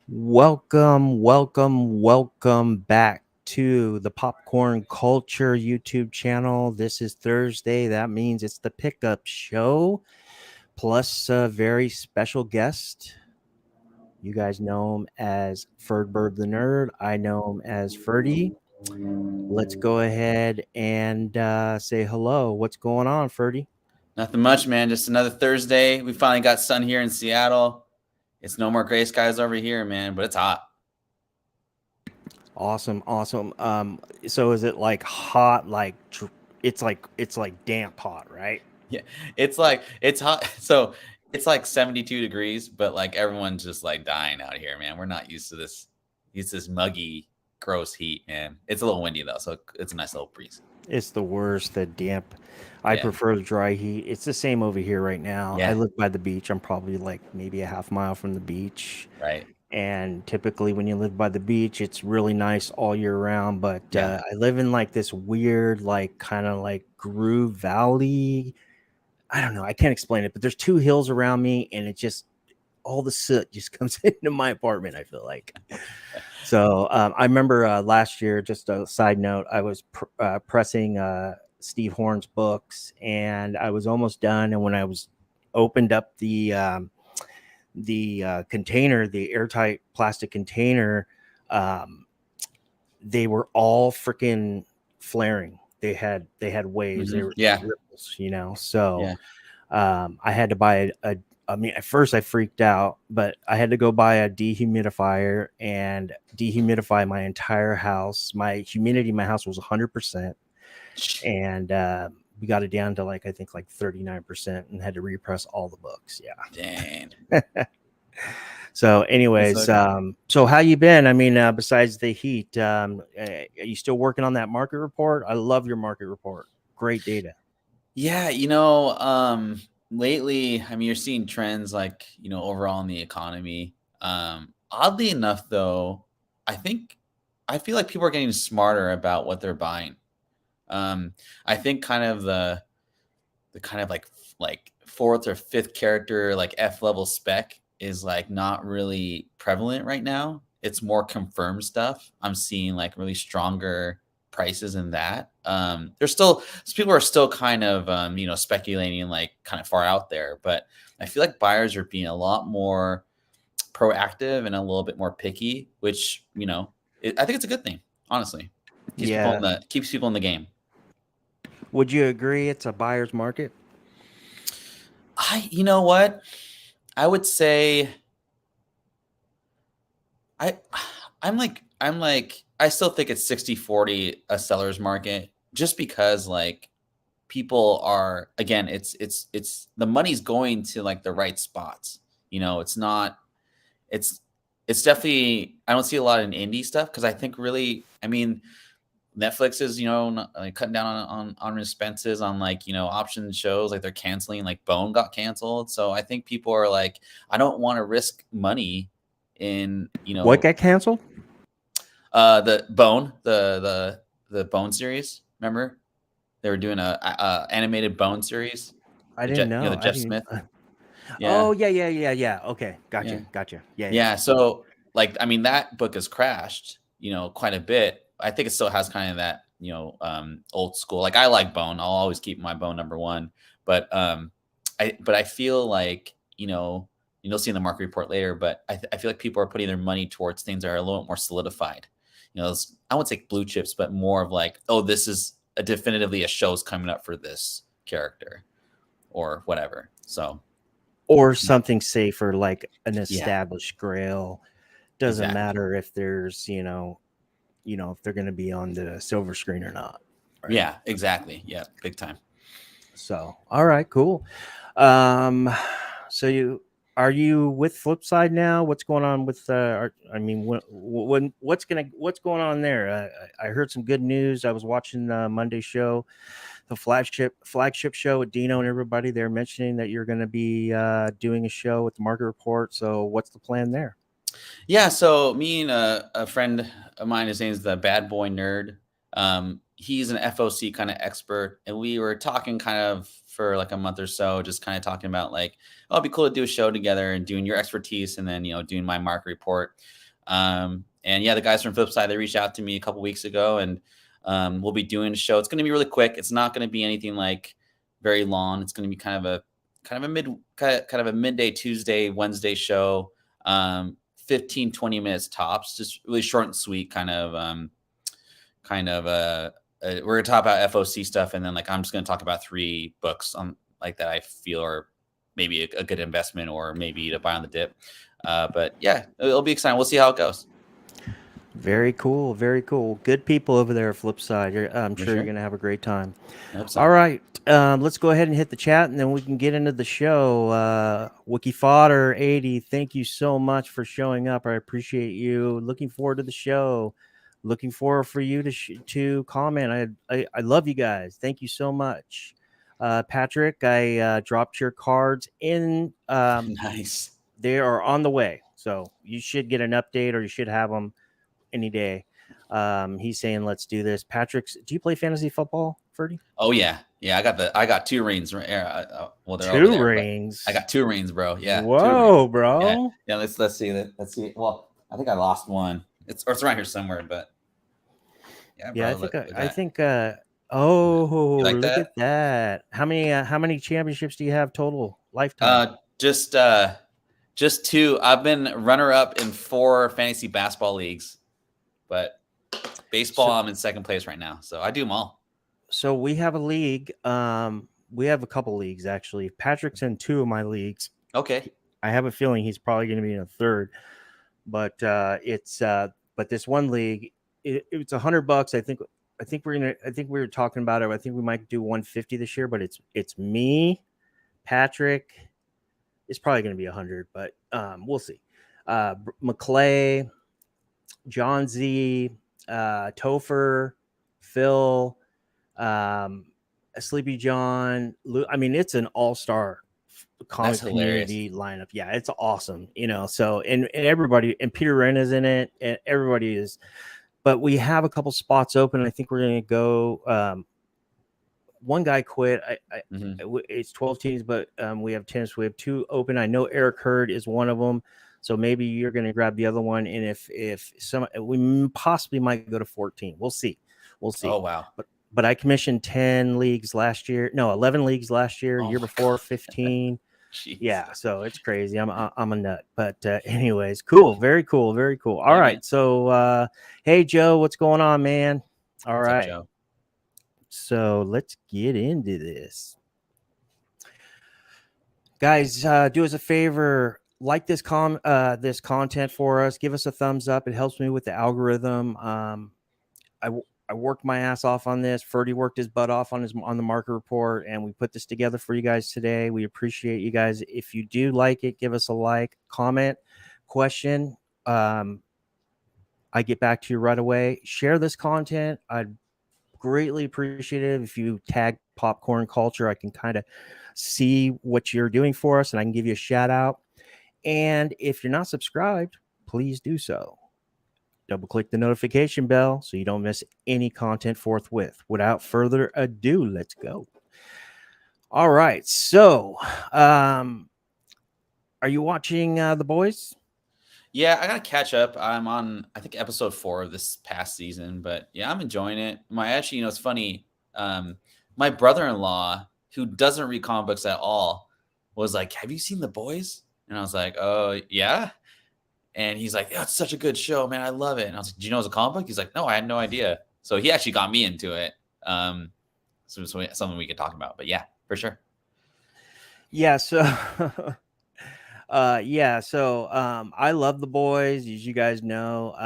Welcome back to the Popcorn Culture YouTube channel. This is Thursday. That means it's the pickup show plus a very special guest. You guys know him as Ferdbird the Nerd. I know him as Ferdy. Let's go ahead and say hello. What's going on, Ferdy? Nothing much, man. Just another Thursday. We finally got sun here in Seattle. It's no more gray skies over here, man, but it's hot. Awesome. So is it like hot, it's like damp hot, right? Yeah, it's hot. So it's like 72 degrees, but like everyone's just like dying out here, man. We're not used to this. It's this muggy, gross heat, man. It's a little windy though, so it's a nice little breeze. It's the worst, the damp. I Yeah, prefer the dry heat. It's the same over here right now. I yeah, live by the beach. I'm probably like maybe a half mile from the beach. right. And typically, when you live by the beach, it's really nice all year round. But Yeah, I live in like this weird, like kind of like Groove Valley. I don't know. I can't explain it, but there's two hills around me, and it just all the soot just comes into my apartment. I feel like. So I remember last year. Just a side note, I was pressing Steve Horn's books, and I was almost done. And when I was opened up the container, the airtight plastic container, um, they were all freaking flaring. They had waves. They were yeah, ripples, you know. So yeah. I had to buy a. I mean, at first I freaked out, but I had to go buy a dehumidifier and dehumidify my entire house. My humidity in my house was 100%, and we got it down to like I think like 39%, and had to repress all the books. Dang. Yeah. So, It's anyways, okay. so how you been? I mean, besides the heat, are you still working on that market report? I love your market report. Great data. Yeah, lately, I mean, you're seeing trends like, overall in the economy. Oddly enough, though, I think I feel like people are getting smarter about what they're buying. I think kind of the kind of like fourth or fifth character like F level spec is like not really prevalent right now. It's more confirmed stuff. I'm seeing like really stronger prices in that. There's still people are still kind of speculating like kind of far out there, but I feel like buyers are being a lot more proactive and a little bit more picky, which I think it's a good thing. Honestly, Yeah. keeps people in the game. Would you agree it's a buyer's market? You know what? I would say I I'm like I still think it's 60-40 a seller's market just because like people are again it's the money's going to like the right spots. It's not it's it's definitely I don't see a lot in indie stuff because I think really I mean Netflix is like cutting down on expenses on like option shows like they're canceling like Bone got canceled, so I think people are like I don't want to risk money in What got canceled? the Bone the Bone series. Remember they were doing a animated Bone series. I didn't The know. I Jeff didn't. Smith. Yeah, Oh yeah. Okay, yeah, gotcha. Yeah. yeah. So like I mean that book has crashed quite a bit. I think it still has kind of that old school. Like I like Bone. I'll always keep my Bone number one. But I feel like you'll see in the market report later. But I feel like people are putting their money towards things that are a little bit more solidified. I wouldn't say blue chips, but more of like, oh, this is definitively a show's coming up for this character or whatever. So Or something safer like an yeah, established Grail. Doesn't exactly. matter if there's if they're going to be on the silver screen or not, right? Yeah, exactly. Yeah, big time. So, all right, cool. Um, so are you with Flipside now? What's going on with? I mean, what's going on there? I heard some good news. I was watching Monday show, the flagship show with Dino and everybody. They're mentioning that you're going to be doing a show with the Market Report. So, what's the plan there? Yeah, so me and a friend of mine, his name's the Bad Boy Nerd. He's an FOC kind of expert, and we were talking kind of for like a month or so, just kind of talking about like, oh, it'd be cool to do a show together and doing your expertise and then, doing my market report. And yeah, the guys from Flipside, they reached out to me a couple weeks ago, and we'll be doing a show. It's going to be really quick. It's not going to be anything like very long. It's going to be kind of a midday Tuesday, Wednesday show. 15, 20 minutes tops, just really short and sweet we're gonna talk about FOC stuff, and then like I'm just gonna talk about 3 books like that I feel are maybe a good investment or maybe to buy on the dip. But yeah, it'll be exciting. We'll see how it goes. Very cool. Very cool. Good people over there, Flipside. I'm For sure you're sure. going to have a great time. I hope so. All right. Let's go ahead and hit the chat, and then we can get into the show. Wiki Fodder 80, thank you so much for showing up. I appreciate you. Looking forward to the show. Looking forward for you to comment. I love you guys. Thank you so much. Patrick, I dropped your cards in. Nice. They are on the way, so you should get an update, or you should have them any day. He's saying, let's do this. Patrick's, do you play fantasy football, Ferdy? Oh yeah. I got 2 rings. Well, they're 2 over there, rings. I got 2 rings, bro. Yeah. Whoa, 2 rings. bro. Yeah. Let's see that. Let's see. Well, I think I lost one. It's around here somewhere, but yeah, bro, Yeah, I think oh, like look that? at that. How many championships do you have total lifetime? Just 2. I've been runner up in 4 fantasy basketball leagues, but baseball, I'm in second place right now. So I do them all. So we have a league. We have a couple leagues actually. Patrick's in 2 of my leagues. Okay. I have a feeling he's probably going to be in a third, but but this one league, it's $100. I think we were talking about it. I think we might do 150 this year, but it's me, Patrick. It's probably going to be 100, but we'll see. McClay, John Z, Topher, Phil, Sleepy John. I mean, it's an all-star comic community lineup. Yeah, it's awesome. So and everybody, and Peter Wren is in it, and everybody is. But we have a couple spots open. I think we're going to go. One guy quit. It's 12 teams, but we have 10. So we have 2 open. I know Eric Hurd is one of them. So maybe you're going to grab the other one. And if some, we possibly might go to 14. We'll see. Oh, wow. But I commissioned 10 leagues last year. No, 11 leagues last year. Year before, 15. Yeah, so it's crazy. I'm a nut. But anyways, cool. Very cool. Very cool. All right. Man. So hey Joe, what's going on, man? All right. What's up, Joe? So let's get into this. Guys, do us a favor, like this content for us. Give us a thumbs up. It helps me with the algorithm. I worked my ass off on this. Ferdy worked his butt off on the market report, and we put this together for you guys today. We appreciate you guys. If you do like it, give us a like, comment, question. I get back to you right away. Share this content. I'd greatly appreciate it if you tag Popcorn Culture. I can kind of see what you're doing for us, and I can give you a shout out. And if you're not subscribed, please do so. Double click the notification bell so you don't miss any content forthwith. Without further ado, let's go. All right. So, are you watching The Boys? Yeah, I gotta catch up. I'm on, I think, episode 4 of this past season, but yeah, I'm enjoying it. It's funny. My brother-in-law, who doesn't read comic books at all, was like, "Have you seen The Boys?" And I was like, "Oh yeah." And he's like, "Yeah, it's such a good show, man. I love it." And I was like, "Do you know it's a comic book?" He's like, "No, I had no idea." So he actually got me into it. So it's something we could talk about. But yeah, for sure. Yeah. So, I love The Boys, as you guys know.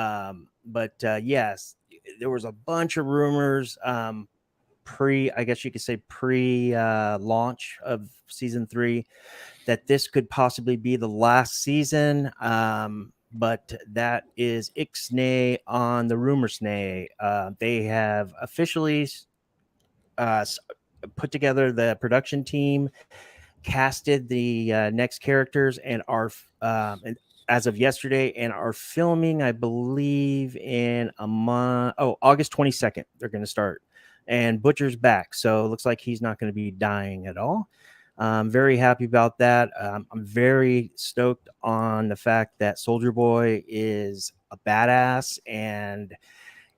But yes, there was a bunch of rumors I guess you could say pre-launch of season 3 that this could possibly be the last season. But that is ixnay on the rumor snay. They have officially put together the production team, casted the next characters, and are as of yesterday, and are filming, I believe, in a month. August 22nd. They're going to start. and Butcher's back. So it looks like he's not going to be dying at all. I'm very happy about that. I'm very stoked on the fact that Soldier Boy is a badass, and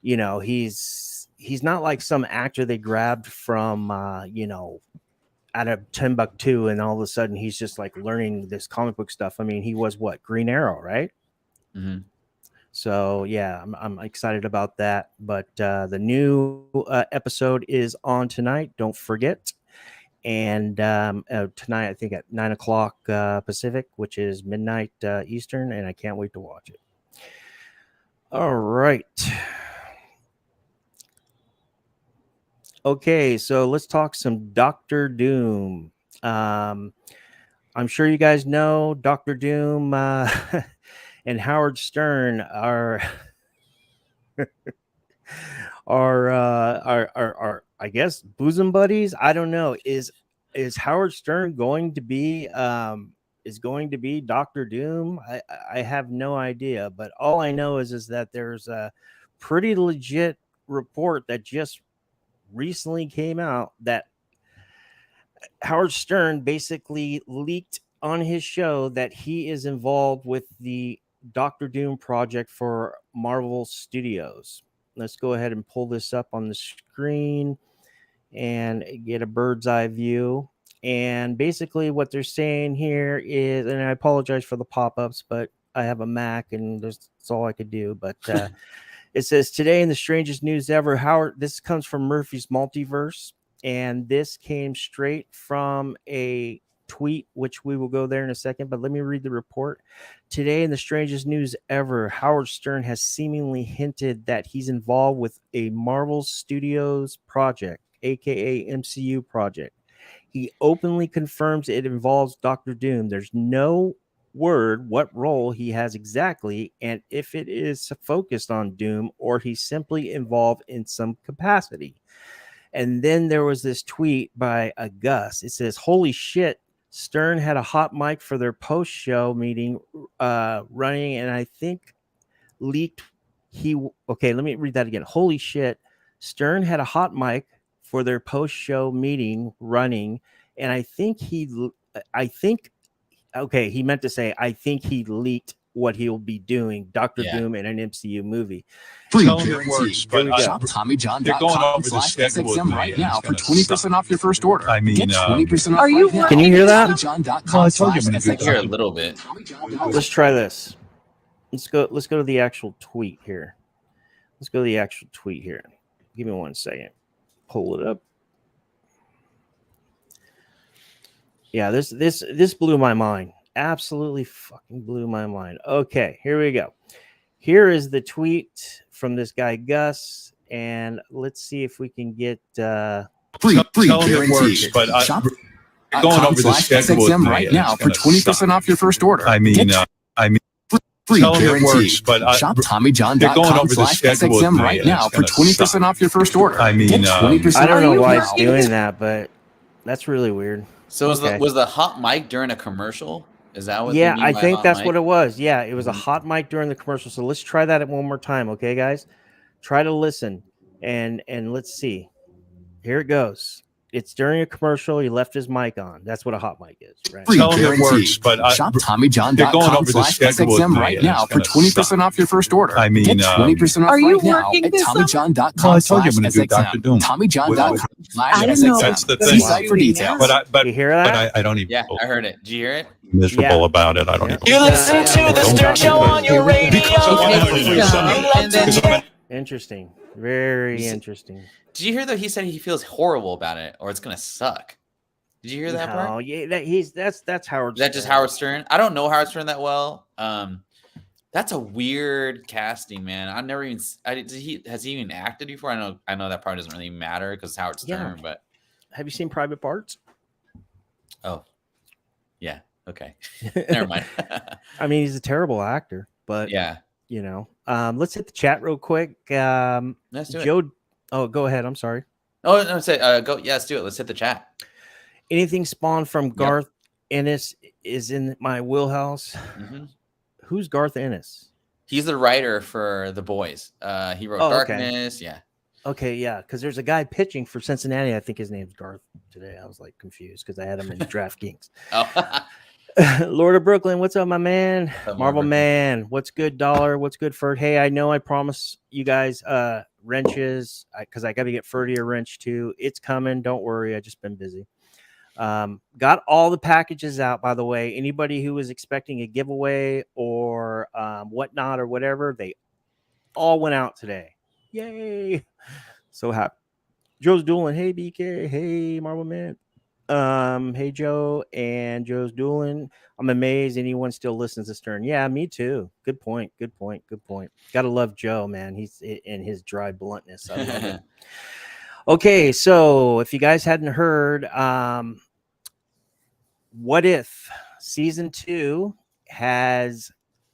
he's not like some actor they grabbed from out of Timbuktu, and all of a sudden he's just like learning this comic book stuff. I mean, he was what, Green Arrow, right? Mm-hmm. So yeah, I'm excited about that. But the new episode is on tonight. Don't forget. And tonight, I think at 9:00 Pacific, which is midnight Eastern, and I can't wait to watch it. All right. Okay, so let's talk some Doctor Doom. I'm sure you guys know Doctor Doom and Howard Stern are are I guess bosom buddies. I don't know. Is Howard Stern going to be Doctor Doom? I have no idea, but all I know is that there's a pretty legit report that just recently came out that Howard Stern basically leaked on his show that he is involved with the Doctor Doom project for Marvel Studios. Let's go ahead and pull this up on the screen and get a bird's eye view. And basically what they're saying here is, and I apologize for the pop-ups, but I have a Mac and that's all I could do. But it says, today in the strangest news ever, Howard, this comes from Murphy's Multiverse, and this came straight from a tweet, which we will go there in a second, but let me read the report. Today in the strangest news ever, Howard Stern has seemingly hinted that he's involved with a Marvel Studios project, aka MCU project. He openly confirms it involves Doctor Doom. There's no word what role he has exactly, and if it is focused on Doom or he's simply involved in some capacity. And then there was this tweet by a Gus. It says, holy shit, Stern had a hot mic for their post-show meeting running, and I think leaked okay, let me read that again. Holy shit, Stern had a hot mic for their post-show meeting running, and I think he meant to say, I think he leaked what he'll be doing, Doctor Doom in an MCU movie. Works, but shop TommyJohn.com/SXM right now for 20% off your first order. I mean, get 20% off. Are you? Can you hear that? I hear a little bit. Let's try this. Let's go to the actual tweet here. Give me 1 second. Pull it up. Yeah, this blew my mind. Absolutely fucking blew my mind. Okay, here we go. Here is the tweet from this guy Gus, and let's see if we can get free guarantee. But shop going over the schedule SXM right now for 20% off your first order. I mean, free guarantee. Shop TommyJohn.com/SXM right now for 20% off your first order. I mean, 20%. I don't know why it's doing that, but that's really weird. So was the hot mic during a commercial? Is that what? Yeah, I think that's what it was. Yeah, it was a hot mic during the commercial. So let's try that one more time, okay, guys? Try to listen and let's see. Here it goes. It's during a commercial. He left his mic on. That's what a hot mic is, right? Free guarantee. Works, but shop TommyJohn.com/SXM right now for 20% off your first order. I mean, 20% off right now at TommyJohn.com/SXM. TommyJohn.com/SXM. That's the thing. Site for details. But you hear that? But I don't even. Yeah, I heard it. Did you hear it? Miserable about it. I don't even. You listen to the Stern Show on your radio. Interesting. Very interesting. Did you hear that he said he feels horrible about it, or it's gonna suck? Did you hear that part? Oh, yeah, that's Howard. Is that just Howard Stern? I don't know Howard Stern that well. That's a weird casting, man. I've never even. Has he even acted before? I know that part doesn't really matter because Howard Stern. Yeah. But have you seen Private Parts? Oh, yeah. Okay, never mind. I mean, he's a terrible actor, but yeah, let's hit the chat real quick. Let's do Joe. it. Oh, go ahead. I'm sorry. Oh, no, say go. Yeah, let's do it. Let's hit the chat. Anything spawned from Garth Ennis is in my wheelhouse. Mm-hmm. Who's Garth Ennis? He's the writer for The Boys. He wrote Darkness. Okay. Yeah. Okay, yeah, because there's a guy pitching for Cincinnati. I think his name's Garth today. I was like confused because I had him in DraftKings. Oh, Lord of Brooklyn, what's up, my man? What's up, Marvel Lord of Man, what's good, Dollar? What's good, Ferd? Hey, I know I promised you guys wrenches because I got to get Ferdy a wrench too. It's coming. Don't worry. I just been busy. Got all the packages out, by the way. Anybody who was expecting a giveaway or whatnot or whatever, they all went out today. Yay! So happy. Joe's dueling. Hey, BK. Hey, Marvel Man. Hey, Joe. And Joe's dueling. I'm amazed anyone still listens to Stern. Yeah, me too. Good point. Good point. Good point. Gotta love Joe, man. He's in his dry bluntness. I love it. Okay, so if you guys hadn't heard, What If season 2 has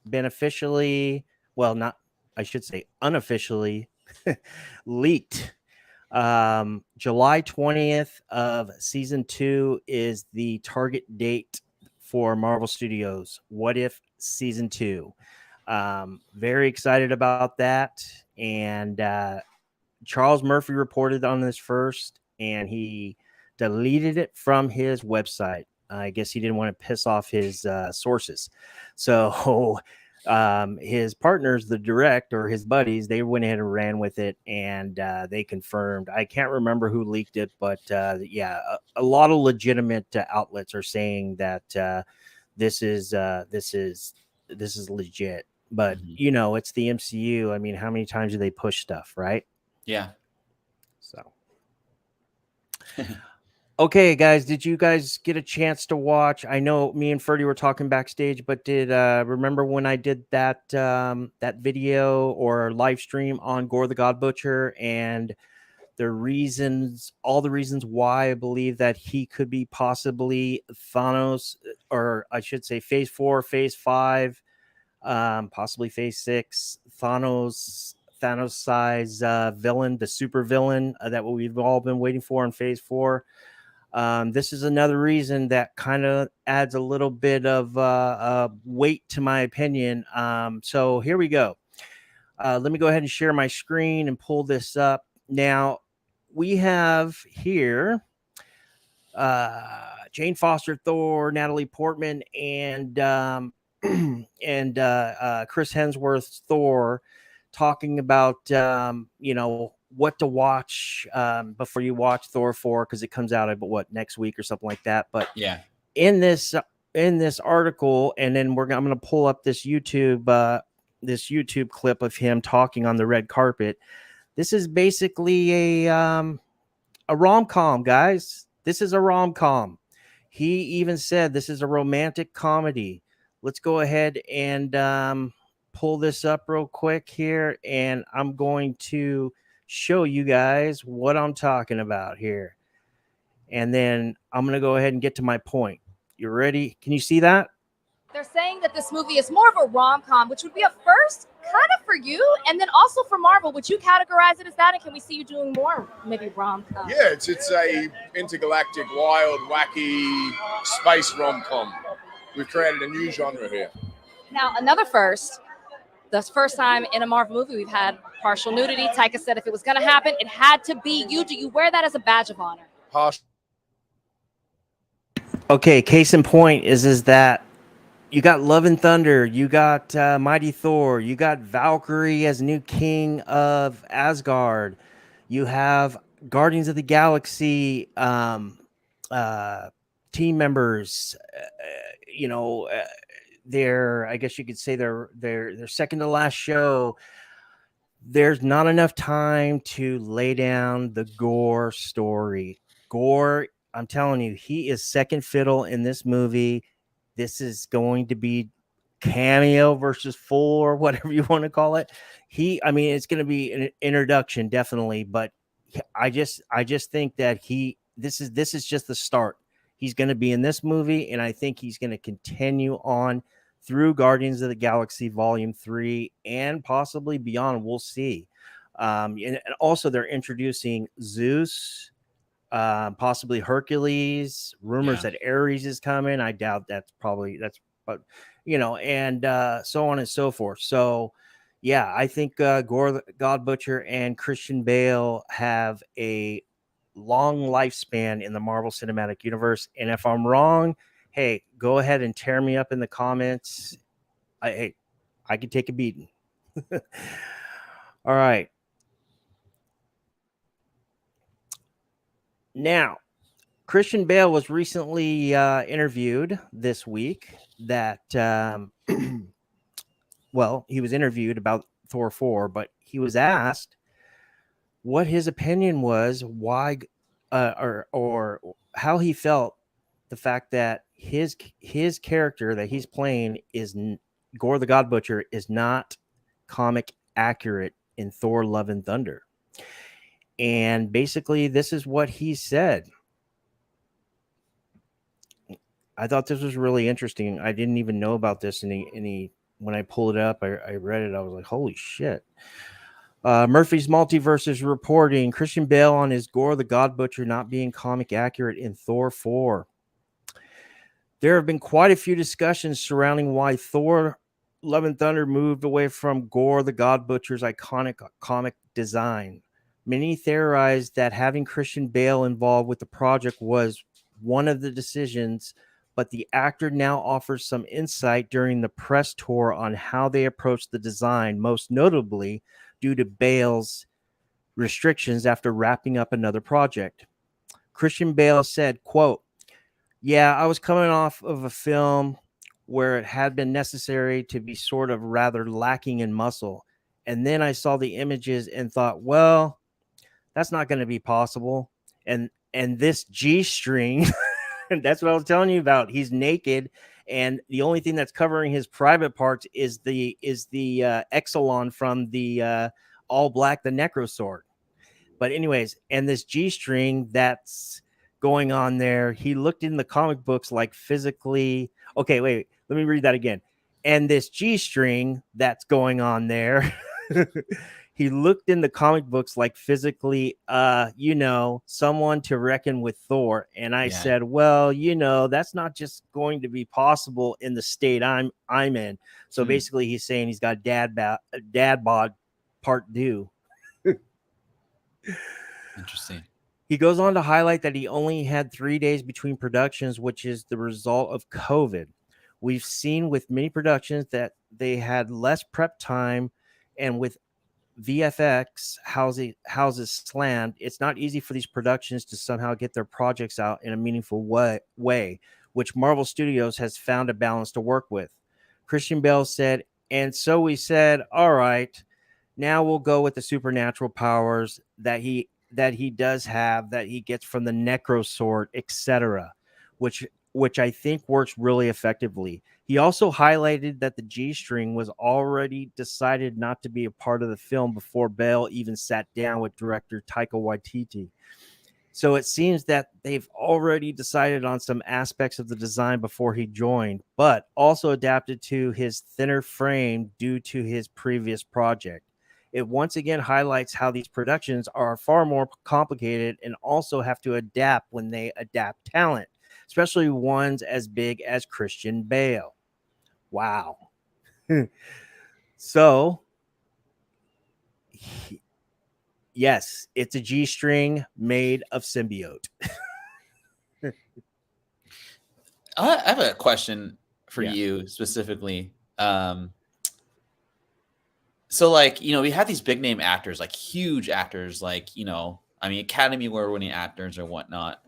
been officially, well, not, I should say unofficially leaked. July 20th of season 2 is the target date for Marvel Studios. What If season 2? Very excited about that. And Charles Murphy reported on this first, and he deleted it from his website. I guess he didn't want to piss off his sources. So his partners, the direct or his buddies, they went ahead and ran with it, and they confirmed. I can't remember who leaked it, but yeah, a lot of legitimate outlets are saying that this is legit. But you know, it's the MCU. I mean, how many times do they push stuff, right? Yeah. So, okay, guys, did you guys get a chance to watch? I know me and Ferdy were talking backstage, but did remember when I did that that video or live stream on Gore the God Butcher and the reasons, all the reasons why I believe that he could be possibly Thanos, or I should say Phase 4, Phase 5, possibly Phase 6, Thanos size villain, the super villain that we've all been waiting for in Phase 4. This is another reason that kind of adds a little bit of weight to my opinion. So here we go. Let me go ahead and share my screen and pull this up. Now, we have here Jane Foster, Thor, Natalie Portman, and and Chris Hemsworth's Thor talking about you know, what to watch before you watch Thor 4, because it comes out what, next week or something like that. But Yeah. in this article, and then I'm going to pull up this YouTube clip of him talking on the red carpet. This is basically a rom-com, guys. This is a rom-com. He even said this is a romantic comedy. Let's go ahead and pull this up real quick here, and I'm going to show you guys what I'm talking about here. And then I'm going to go ahead and get to my point. You ready? Can you see that? They're saying that this movie is more of a rom-com, which would be a first kind of for you, and then also for Marvel. Would you categorize it as that, and can we see you doing more maybe rom-com? Yeah, it's a intergalactic, wild, wacky space rom-com. We've created a new genre here. Now, another first. The first time in a Marvel movie we've had partial nudity. Taika said if it was going to happen, it had to be you. Do you wear that as a badge of honor? Okay, case in point is that you got Love and Thunder, you got Mighty Thor, you got Valkyrie as new king of Asgard, you have Guardians of the Galaxy team members. You know, I guess you could say their second to last show. There's not enough time to lay down the Gore story. Gore, I'm telling you, he is second fiddle in this movie. This is going to be cameo versus full, or whatever you want to call it. I mean, it's going to be an introduction, definitely, but I just think that this is just the start. He's going to be in this movie, and I think he's going to continue on through Guardians of the Galaxy Volume 3 and possibly beyond. We'll see. And also, they're introducing Zeus, possibly Hercules. Rumors that Ares is coming. I doubt but you know, and so on and so forth. So Yeah, I think Gore the God Butcher and Christian Bale have a long lifespan in the Marvel Cinematic Universe. And if I'm wrong, hey, go ahead and tear me up in the comments. I could take a beating. All right. Now, Christian Bale was recently interviewed this week that, well, he was interviewed about Thor 4, but he was asked what his opinion was, why, or how he felt the fact that his character that he's playing is Gore the God Butcher is not comic accurate in Thor: Love and Thunder. And basically, this is what he said. I thought this was really interesting. I didn't even know about this. When I pulled it up, I read it. I was like, holy shit. Murphy's Multiverse is reporting Christian Bale on his Gore the God Butcher not being comic accurate in Thor 4. There have been quite a few discussions surrounding why Thor: Love and Thunder moved away from Gore the God Butcher's iconic comic design. Many theorized that having Christian Bale involved with the project was one of the decisions, but the actor now offers some insight during the press tour on how they approached the design, most notably due to Bale's restrictions after wrapping up another project. Christian Bale said, quote, "Yeah, I was coming off of a film where it had been necessary to be sort of rather lacking in muscle. And then I saw the images and thought, well, that's not going to be possible. And this G-string, that's what I was telling you about. He's naked, and the only thing that's covering his private parts is the Exelon from the All Black, the Necrosword. But anyways, and this G-string that's going on there, he looked in the comic books like physically. Okay, wait, let me read that again. And this G-string that's going on there." He looked in the comic books like physically, someone to reckon with Thor. And I said, well, that's not just going to be possible in the state I'm in. So basically he's saying he's got dad bod part due. Interesting. He goes on to highlight that he only had 3 days between productions, which is the result of COVID. We've seen with many productions that they had less prep time, and with VFX houses slammed, it's not easy for these productions to somehow get their projects out in a meaningful way, which Marvel Studios has found a balance to work with. Christian Bale said, and so we said, all right, now we'll go with the supernatural powers that he does have, that he gets from the Necrosword, etc., which I think works really effectively. He also highlighted that the G-string was already decided not to be a part of the film before Bale even sat down with director Taika Waititi. So it seems that they've already decided on some aspects of the design before he joined, but also adapted to his thinner frame due to his previous project. It once again highlights how these productions are far more complicated and also have to adapt when they adapt talent, especially ones as big as Christian Bale. Wow. So, yes, it's a G-string made of symbiote. I have a question for you specifically. So, like, we have these big name actors, like huge actors, like, Academy Award winning actors or whatnot.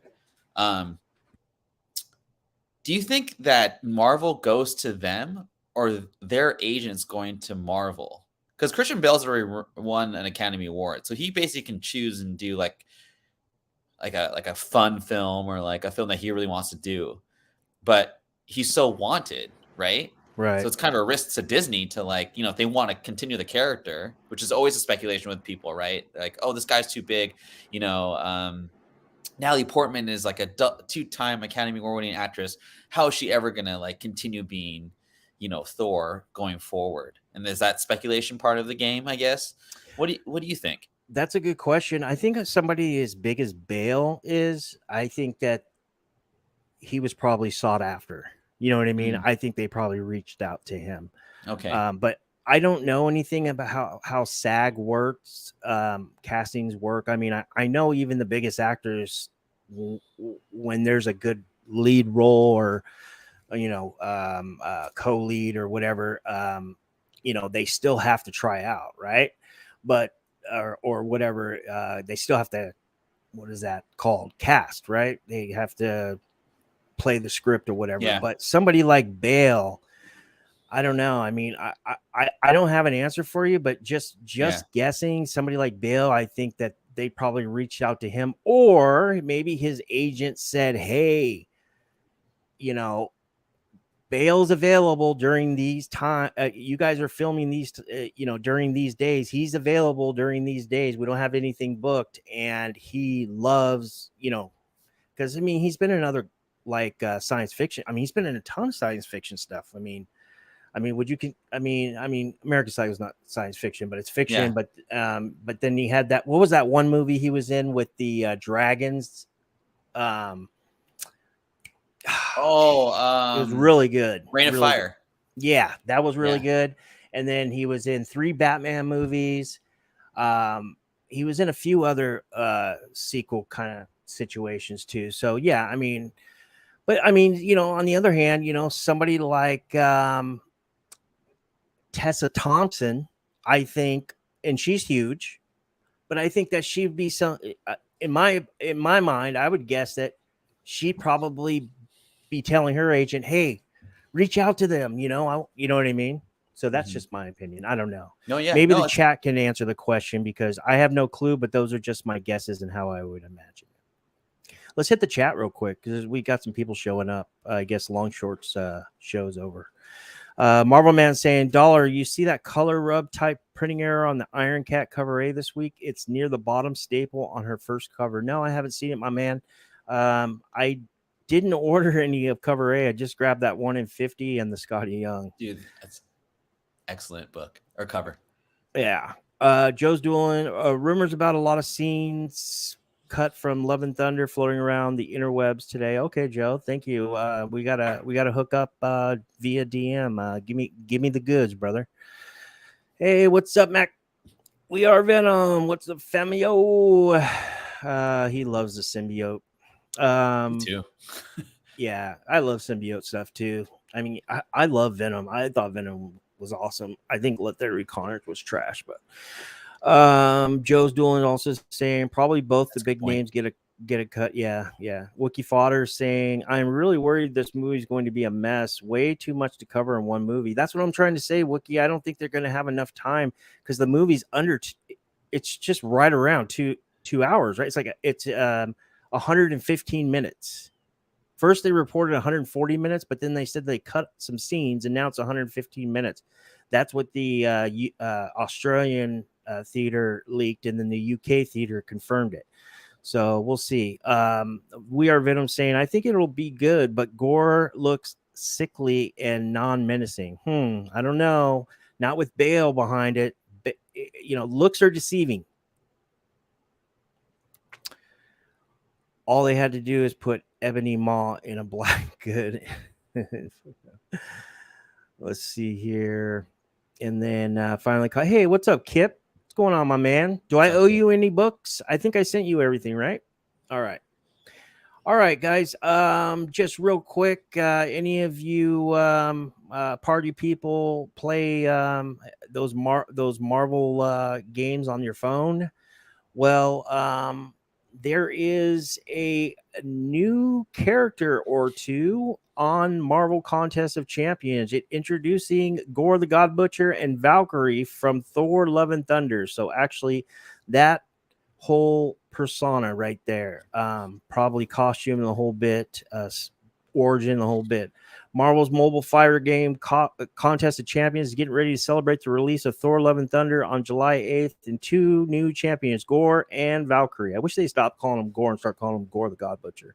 Do you think that Marvel goes to them or their agents going to Marvel? Because Christian Bale's already won an Academy Award, so he basically can choose and do like a fun film or like a film that he really wants to do. But he's so wanted, right? Right. So it's kind of a risk to Disney to, like, if they want to continue the character, which is always a speculation with people, right? Like, oh, this guy's too big. Natalie Portman is like a 2-time Academy Award winning actress. How is she ever gonna like continue being, Thor going forward? And is that speculation part of the game? I guess. What do you think? That's a good question. I think somebody as big as Bale is, I think that he was probably sought after. You know what I mean? I think they probably reached out to him. Okay. But I don't know anything about how SAG works, castings work. I mean, I know even the biggest actors, when there's a good lead role or co-lead or whatever, they still have to try out, right? But or whatever, they still have to, what is that called, cast, right? They have to play the script or whatever. Yeah. But somebody like Bale, I don't know. I mean, I don't have an answer for you, but just guessing, somebody like Bale, I think that they probably reached out to him, or maybe his agent said, hey, Bale's available during these time. You guys are filming these, during these days. He's available during these days. We don't have anything booked, and he loves, because I mean, he's been in other science fiction. I mean, he's been in a ton of science fiction stuff. I mean, American Psycho is not science fiction, but it's fiction. Yeah. But then he had that. What was that one movie he was in with the dragons? It was really good. Rain of Fire. Good. Yeah, that was really good. And then he was in 3 Batman movies. He was in a few other sequel kind of situations too. So yeah, I mean, but I mean, on the other hand, somebody like Tessa Thompson, I think, and she's huge, but I think that she'd be some in my mind, I would guess that she'd probably be telling her agent, hey, reach out to them, you know what I mean? So that's just my opinion. I don't know. Maybe the chat can answer the question, because I have no clue, but those are just my guesses and how I would imagine it. Let's hit the chat real quick, because we got some people showing up. I guess Long Shorts show's over. Marvel Man saying, Dollar, you see that color rub type printing error on the Iron Cat cover A this week? It's near the bottom staple on her first cover. No, I haven't seen it, my man. I didn't order any of cover A. I just grabbed that 1 in 50 and the Scotty Young. Dude, that's excellent book or cover. Yeah. Joe's dueling rumors about a lot of scenes cut from Love and Thunder floating around the interwebs today. Okay, Joe, thank you. We gotta hook up via DM. Give me the goods, brother. Hey, what's up, Mac? We are Venom. What's up, Femio? He loves the symbiote. Me too. Yeah, I love symbiote stuff too. I mean, I love Venom. I thought Venom was awesome. I think Let There Be Carnage was trash, but Joe's dueling also saying probably both the big names get a cut. Yeah. Wookie Fodder saying, I'm really worried this movie is going to be a mess. Way too much to cover in one movie. That's what I'm trying to say, Wookie. I don't think they're going to have enough time, because the movie's it's just right around 2 hours, right? It's like it's 115 minutes. First they reported 140 minutes, but then they said they cut some scenes, and now it's 115 minutes. That's what the Australian theater leaked, and then the UK theater confirmed it. So we'll see. We are Venom saying, I think it'll be good, but gore looks sickly and non-menacing. I don't know. Not with Bale behind it. But, looks are deceiving. All they had to do is put Ebony Maw in a black good. Let's see here. And then finally, hey, what's up, Kip? What's going on, my man? Do I owe you any books? I think I sent you everything, right? All right, guys. Just real quick, any of you party people play those Marvel games on your phone? Well, there is a new character or two on Marvel Contest of Champions. Introducing Gooooo the God Butcher and Valkyrie from Thor Love and Thunder. So actually that whole persona right there, probably costume the whole bit, origin the whole bit. Marvel's mobile fighter game Contest of Champions is getting ready to celebrate the release of Thor Love and Thunder on July 8th, and 2 new champions, Gooooo and Valkyrie. I wish they stopped calling them Gooooo and start calling them Gooooo the God Butcher.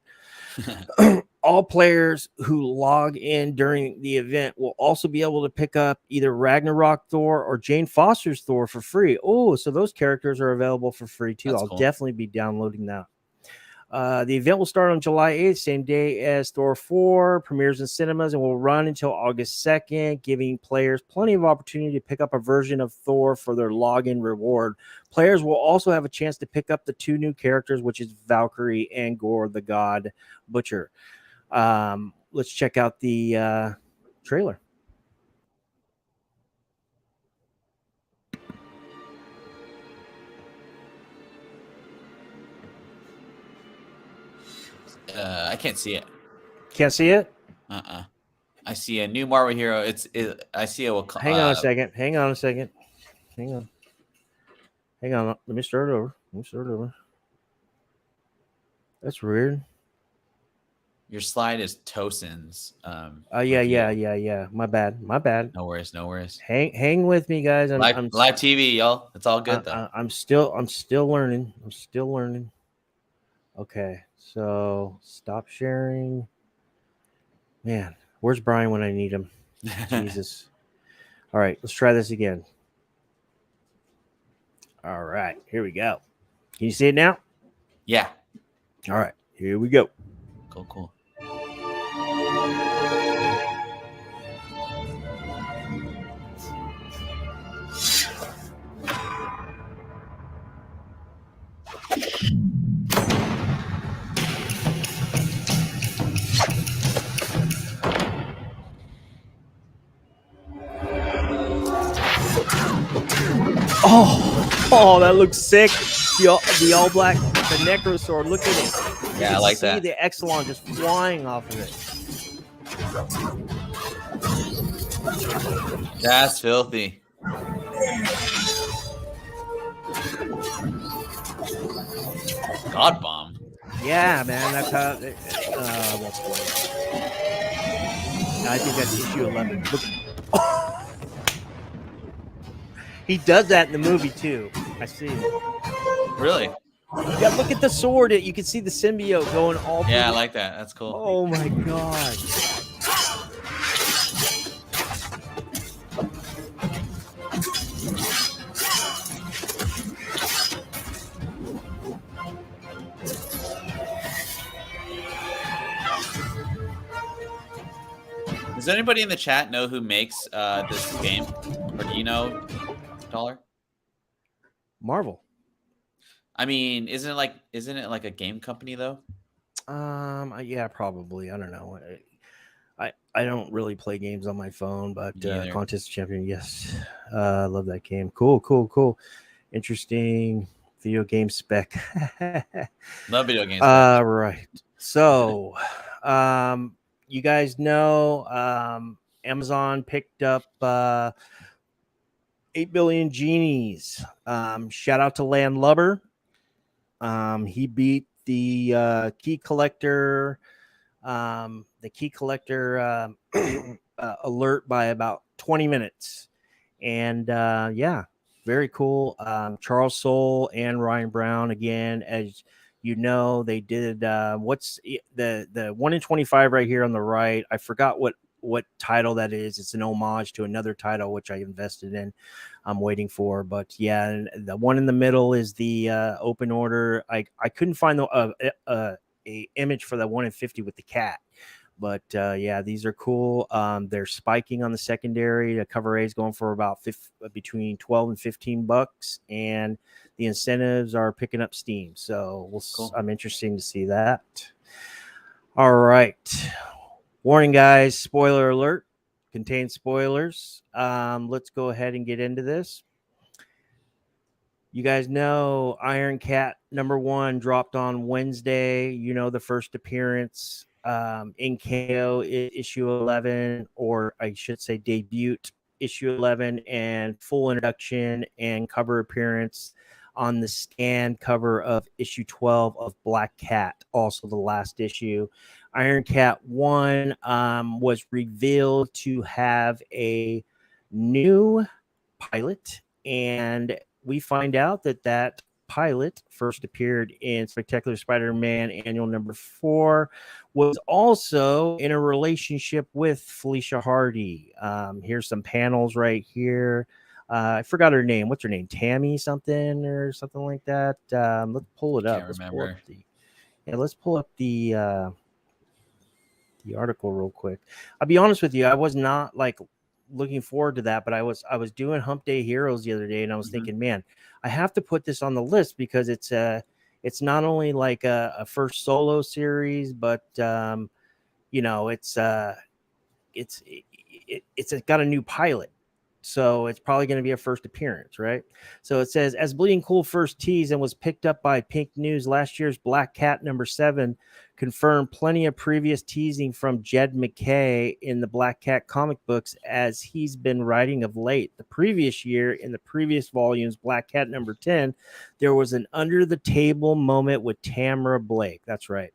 All players who log in during the event will also be able to pick up either Ragnarok Thor or Jane Foster's Thor for free. Oh, so those characters are available for free too. I'll definitely be downloading that. The event will start on July 8th, same day as Thor 4, premieres in cinemas, and will run until August 2nd, giving players plenty of opportunity to pick up a version of Thor for their login reward. Players will also have a chance to pick up the 2 new characters, which is Valkyrie and Gore the God Butcher. Let's check out the trailer. I can't see it. Can't see it? I see a new Marvel hero. I see a. Hang on a second. Hang on. Let me start it over. That's weird. Your slide is Tosin's. Yeah. My bad. No worries. Hang with me, guys. I'm live TV, y'all. It's all good though. I'm still learning. Okay, so stop sharing. Man, where's Brian when I need him? Jesus. All right, let's try this again. All right, here we go. Can you see it now? Yeah. All right, here we go. Cool. Oh, that looks sick. The all black, the Necro Sword. Look at it. Yeah, I like see that. The Exelon just flying off of it. That's filthy. God bomb. Yeah, man. That's how. I think that's issue 11. Look. He does that in the movie too. I see. Really? Yeah, look at the sword. You can see the symbiote going all. Yeah, I like that. That's cool. Oh my god. Does anybody in the chat know who makes this game, or do you know, Dollar? Marvel. I mean, isn't it like a game company though? Yeah, probably. I don't know. I don't really play games on my phone, but Contest Champion, yes. Love that game. Cool. Interesting video game spec. Love video games. Right. So, you guys know Amazon picked up 8 Billion Genies. Shout out to Landlubber. He beat the key collector alert by about 20 minutes. And yeah, very cool. Charles Soule and Ryan Brown, again, as you know, they did what's the 1 in 25 right here on the right. I forgot what title that is. It's an homage to another title which I invested in. I'm waiting for, but yeah, and the one in the middle is the open order. I couldn't find a image for the 1 in 50 with the cat, but yeah, these are cool. They're spiking on the secondary. The cover A is going for about between 12 and 15 bucks, and the incentives are picking up steam. So cool. I'm interested to see that. All right. Warning, guys, spoiler alert, contains spoilers. Let's go ahead and get into this. You guys know Iron Cat #1 dropped on Wednesday. You know, the first appearance in KO issue 11, or I should say debut issue 11, and full introduction and cover appearance on the scan cover of issue 12 of Black Cat, also the last issue. Iron Cat 1 was revealed to have a new pilot, and we find out that pilot first appeared in Spectacular Spider-Man Annual #4, was also in a relationship with Felicia Hardy. Here's some panels right here. I forgot her name. What's her name? Tammy something or something like that. Let's pull it up. Can't remember. Yeah, let's pull up the article real quick. I'll be honest with you, I was not like looking forward to that, but I was doing Hump Day Heroes the other day, and I was thinking, man, I have to put this on the list because it's not only like a first solo series, but you know, it's got a new pilot. So it's probably going to be a first appearance, right? So it says, as Bleeding Cool first teased and was picked up by Pink News, last year's Black Cat #7 confirmed plenty of previous teasing from Jed McKay in the Black Cat comic books as he's been writing of late. The previous year, in the previous volumes, Black Cat #10, there was an under the table moment with Tamara Blake. That's right.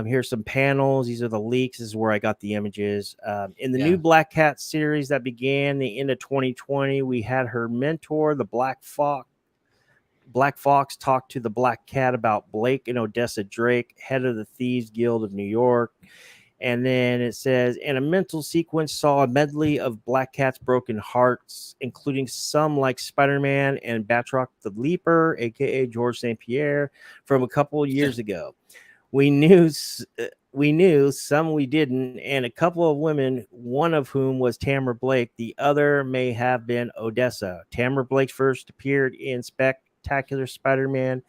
Here's some panels. These are the leaks. This is where I got the images. In the new Black Cat series that began the end of 2020, we had her mentor, the Black Fox. Black Fox talked to the Black Cat about Blake and Odessa Drake, head of the Thieves Guild of New York. And then it says, and a mental sequence saw a medley of Black Cat's broken hearts, including some like Spider-Man and Batroc the Leaper, aka George St. Pierre, from a couple of years ago. We knew some we didn't, and a couple of women, one of whom was Tamara Blake. The other may have been Odessa. Tamara Blake first appeared in Spectacular Spider-Man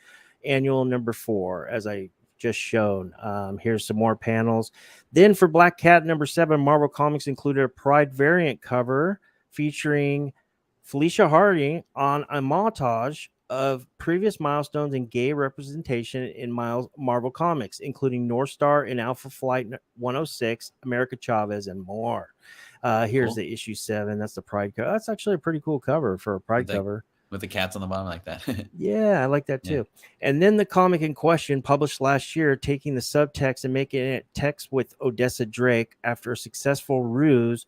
Annual #4, as I just shown. Here's some more panels. Then for Black Cat #7, Marvel Comics included a Pride variant cover featuring Felicia Hardy on a montage of previous milestones in gay representation in Marvel Comics, including North Star and Alpha Flight 106, America Chavez, and more. Here's the issue 7. That's the Pride cover. That's actually a pretty cool cover for a Pride cover. With the cats on the bottom like that. Yeah, I like that too. And then the comic in question, published last year, taking the subtext and making it text with Odessa Drake after a successful ruse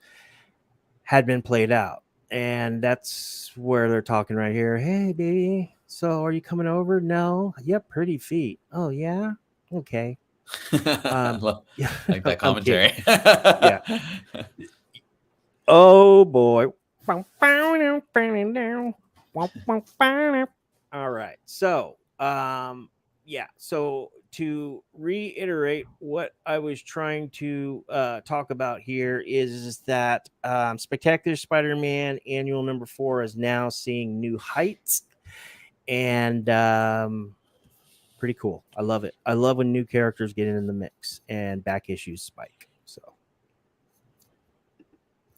had been played out. And that's where they're talking right here. Hey, baby, so are you coming over? No. Yep, pretty feet. Oh, yeah? Okay. Like that commentary. Yeah. Oh, boy. All right. So, so to reiterate what I was trying to talk about here is that Spectacular Spider-Man Annual #4 is now seeing new heights, and pretty cool. I love it. I love when new characters get in the mix and back issues spike. So,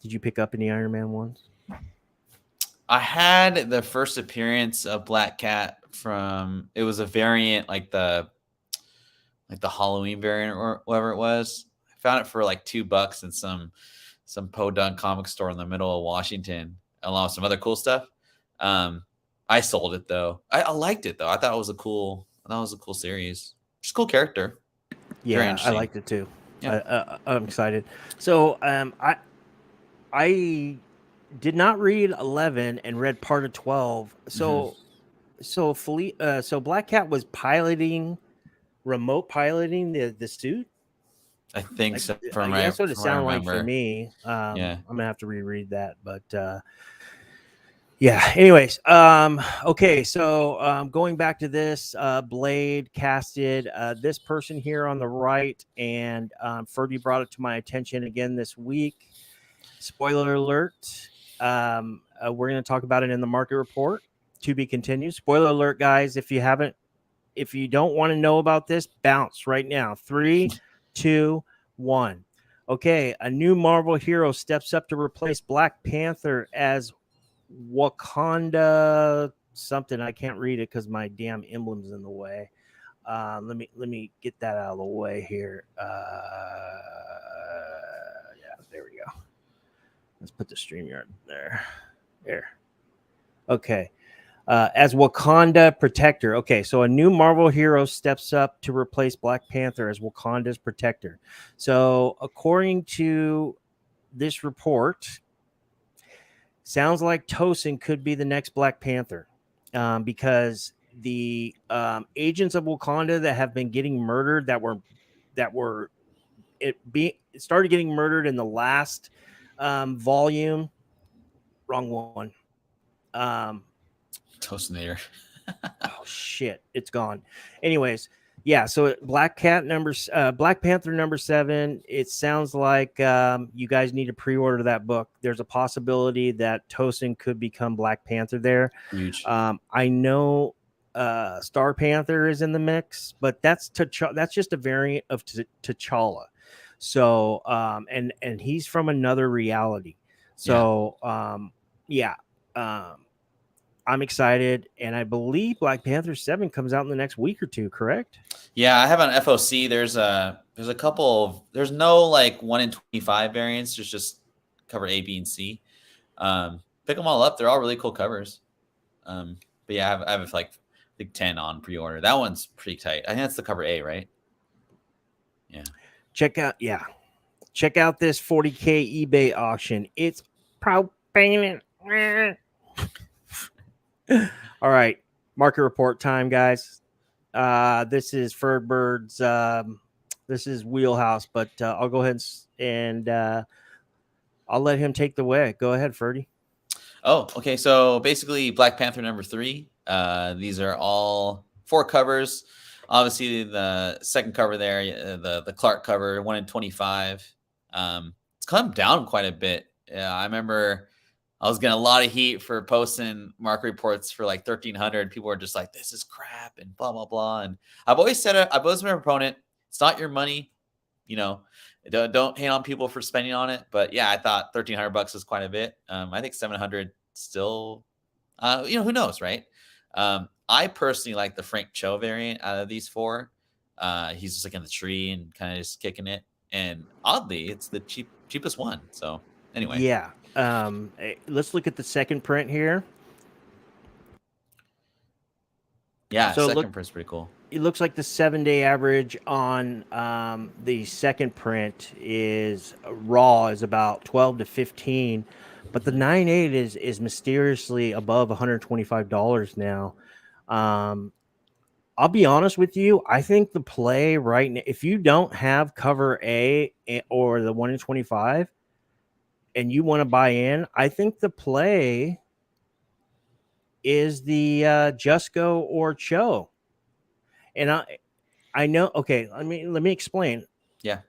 did you pick up any Iron Man ones? I had the first appearance of Black Cat from, it was a variant like the Halloween variant or whatever it was. I found it for like $2 in some podunk comic store in the middle of Washington, along with some other cool stuff. I sold it though. I liked it though. I thought it was a cool series. Just a cool character. Yeah, I liked it too. Yeah. I'm excited. So I did not read 11 and read part of 12. So so Black Cat was remote piloting the suit. I think so. That's what it sounded like for me. I'm gonna have to reread that, but yeah. Anyways, okay. So going back to this, Blade casted this person here on the right, and Ferdy brought it to my attention again this week. Spoiler alert. We're going to talk about it in the market report. To be continued. Spoiler alert, guys. If you don't want to know about this, bounce right now. 3, 2, 1. Okay, a new Marvel hero steps up to replace Black Panther as Wakanda something. I can't read it because my damn emblem's in the way. Let me get that out of the way here. There we go. Let's put the StreamYard there. Okay. As Wakanda protector. Okay, so a new Marvel hero steps up to replace Black Panther as Wakanda's protector. So according to this report, sounds like Tosin could be the next Black Panther, because the agents of Wakanda that have been getting murdered, it started getting murdered in the last volume. Wrong one. Toastinator. Oh shit, it's gone. Anyways, Yeah, so Black Panther number 7. It sounds like you guys need to pre-order that book. There's a possibility that Tosin could become Black Panther there. Huge. I know Star Panther is in the mix, but that's just a variant of T'Challa. So and he's from another reality. So yeah. I'm excited, and I believe Black Panther 7 comes out in the next week or two, correct? Yeah, I have on FOC. There's a couple of, there's no like 1 in 25 variants. There's just cover A, B, and C. Pick them all up. They're all really cool covers. But yeah, I have like I think 10 on pre-order. That one's pretty tight. I think that's the cover A, right? Yeah. Check out this 40K eBay auction. It's propane. All right, market report time, guys. This is Furbird's. This is wheelhouse, but I'll go ahead and I'll let him take the way. Go ahead, Ferdy. Oh, okay. So basically, Black Panther number 3. These are all 4 covers. Obviously, the second cover there, the Clark cover, 1 in 25. It's come down quite a bit. I remember I was getting a lot of heat for posting market reports for like 1,300. People were just like, "This is crap," and blah blah blah. And I've always said it. I've always been a proponent. It's not your money, you know. Don't hate on people for spending on it. But yeah, I thought $1,300 is quite a bit. I think 700 still. Who knows, right? I personally like the Frank Cho variant out of these 4. He's just like in the tree and kind of just kicking it. And oddly, it's the cheapest one. So anyway, yeah. Let's look at the second print here. Yeah, so second print's pretty cool. It looks like the 7-day average on the second print is raw is about 12 to 15, but the 9.8 is mysteriously above $125 now. I'll be honest with you. I think the play right now, if you don't have cover A or the 1 in 25 and you want to buy in, I think the play is the Jusco or Cho. And I know. Okay, let me explain. Yeah,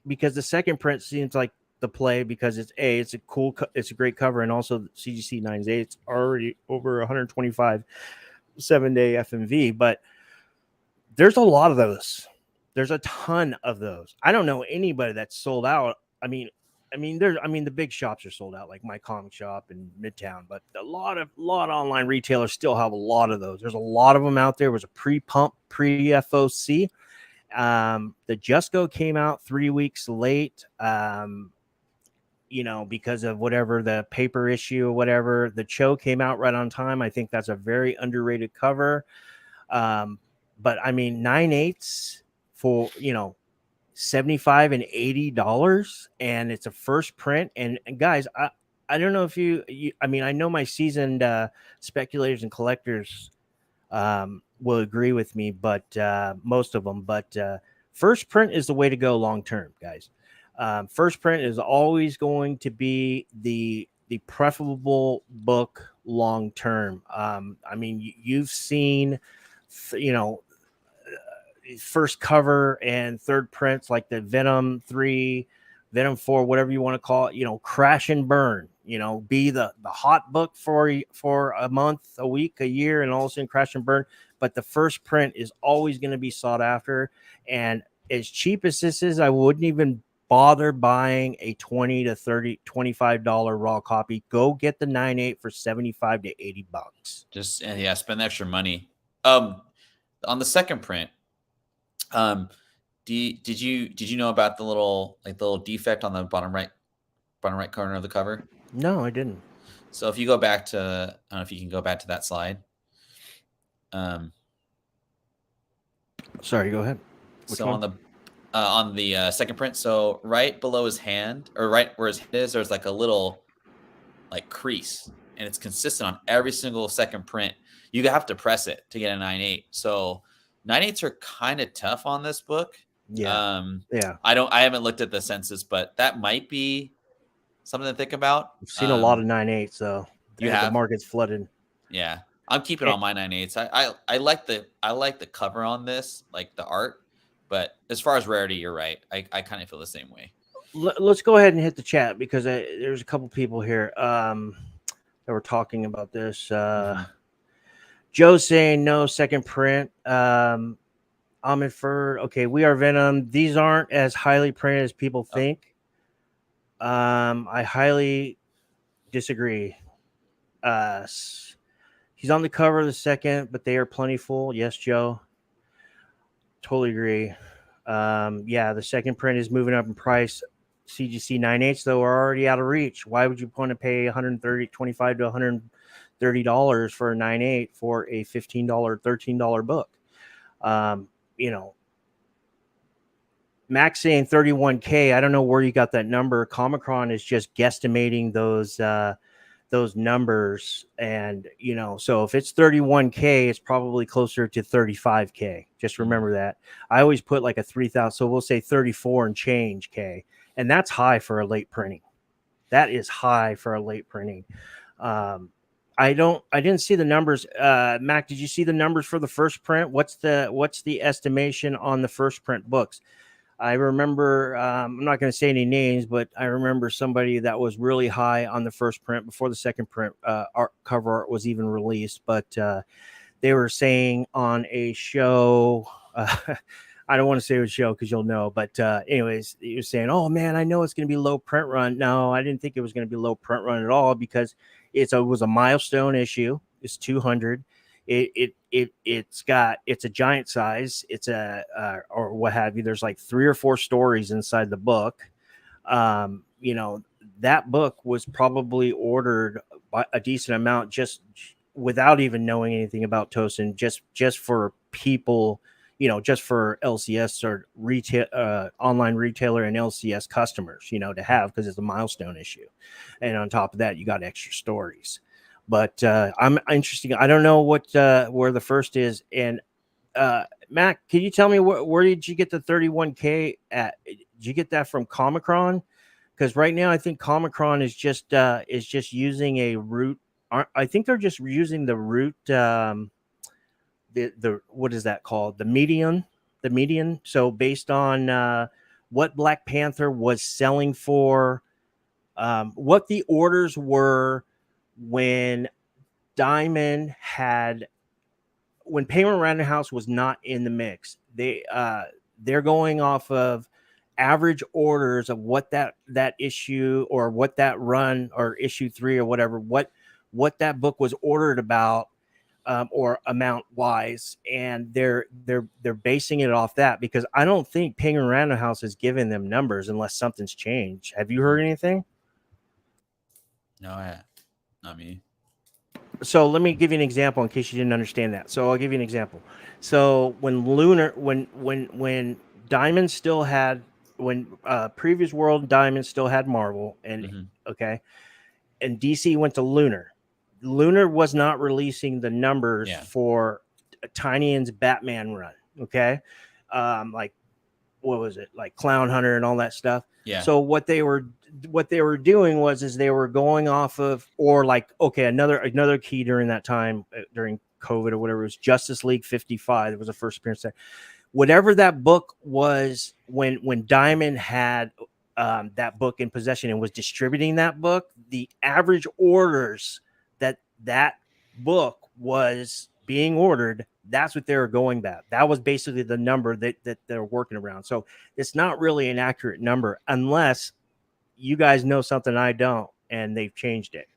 because the second print seems like the play because it's a great cover, and also CGC 9's it's already over 125 7-day FMV. But there's a lot of those. There's a ton of those. I don't know anybody that's sold out. I mean, the big shops are sold out, like my comic shop in Midtown, but a lot of online retailers still have a lot of those. There's a lot of them out there. It was a pre-pump, pre-FOC. The Jusco came out 3 weeks late, because of whatever the paper issue or whatever. The Cho came out right on time. I think that's a very underrated cover. But I mean, 9/8 for, $75 and $80, and it's a first print. And guys, I don't know if you I mean, I know my seasoned speculators and collectors will agree with me, but most of them. But first print is the way to go long term, guys. First print is always going to be the preferable book long term. I mean, you've seen, first cover and third prints like the Venom 3, Venom 4, whatever you want to call it, crash and burn, be the hot book for a month, a week, a year, and all of a sudden crash and burn. But the first print is always going to be sought after. And as cheap as this is, I wouldn't even bother buying a $20 to $30, $25 raw copy. Go get the 9/8 for $75 to $80. Just spend the extra money. On the second print, did you know about the little defect on the bottom right corner of the cover? No, I didn't. So if you go back to, I don't know if you can go back to that slide. Sorry, go ahead. Which one? On the second print, so right below his hand, or right where his head is, there's like a little crease, and it's consistent on every single second print. You have to press it to get a 9/8. So 9/8s are kind of tough on this book. Yeah. I haven't looked at the census, but that might be something to think about. I've seen a lot of 9/8s, so you have? The market's flooded. Yeah. I'm keeping all my 9/8. I like the cover on this, like the art, but as far as rarity, you're right. I kind of feel the same way. Let's go ahead and hit the chat because there's a couple people here that were talking about this. Joe's saying no second print. I'm inferred. Okay, We Are Venom. These aren't as highly printed as people think. I highly disagree. He's on the cover of the second, but they are plentiful. Yes, Joe. Totally agree. Yeah, the second print is moving up in price. CGC 9/8 though are already out of reach. Why would you want to pay $25 to $130 for a 9/8 for a $15, $13 book? You know, Max saying 31K. I don't know where you got that number. Comicron is just guesstimating those numbers, and you know, so if it's 31K, it's probably closer to 35K. Just remember that. I always put like a 3,000, so we'll say 34 and change K, and that's high for a late printing. That is high for a late printing. I didn't see the numbers. Mac, did you see the numbers for the first print? What's the estimation on the first print books? I remember, I'm not going to say any names, but I remember somebody that was really high on the first print before the second print cover art was even released. But they were saying on a show, I don't want to say it was a show because you'll know. But anyways, you're saying, oh, man, I know it's going to be low print run. No, I didn't think it was going to be low print run at all because it was a milestone issue. It's 200. It's a giant size. It's or what have you. There's like 3 or 4 stories inside the book. You know, that book was probably ordered by a decent amount just without even knowing anything about Tosin, just for people, you know, just for LCS or retail, online retailer and LCS customers, you know, to have, because it's a milestone issue. And on top of that, you got extra stories. But I'm interested. I don't know what where the first is. And Mac, can you tell me where did you get the 31K at? Did you get that from Comicron? Because right now I think Comicron is just using a root. I think they're just using the root. The what is that called? The median. So based on what Black Panther was selling for, what the orders were. When Penguin Random House was not in the mix, they're going off of average orders of what that issue or what that run or issue 3 or whatever, what that book was ordered about, or amount wise, and they're basing it off that, because I don't think Penguin Random House has given them numbers unless something's changed. Have you heard anything? No, not me. So let me give you an example in case you didn't understand that. So I'll give you an example. So when Diamond still had, Previous World Diamond still had Marvel, and okay, and DC went to Lunar. Lunar was not releasing the numbers for Tynian's Batman run. Okay, like what was it, like Clown Hunter and all that stuff. Yeah. So what they were doing was they were going off of, or like, okay, another key during that time, during COVID or whatever, was Justice League 55. It was the first appearance there. Whatever that book was, when Diamond had that book in possession and was distributing that book, the average orders that book was being ordered, that's what they were going back. That was basically the number that they're working around. So it's not really an accurate number unless you guys know something I don't, and they've changed it.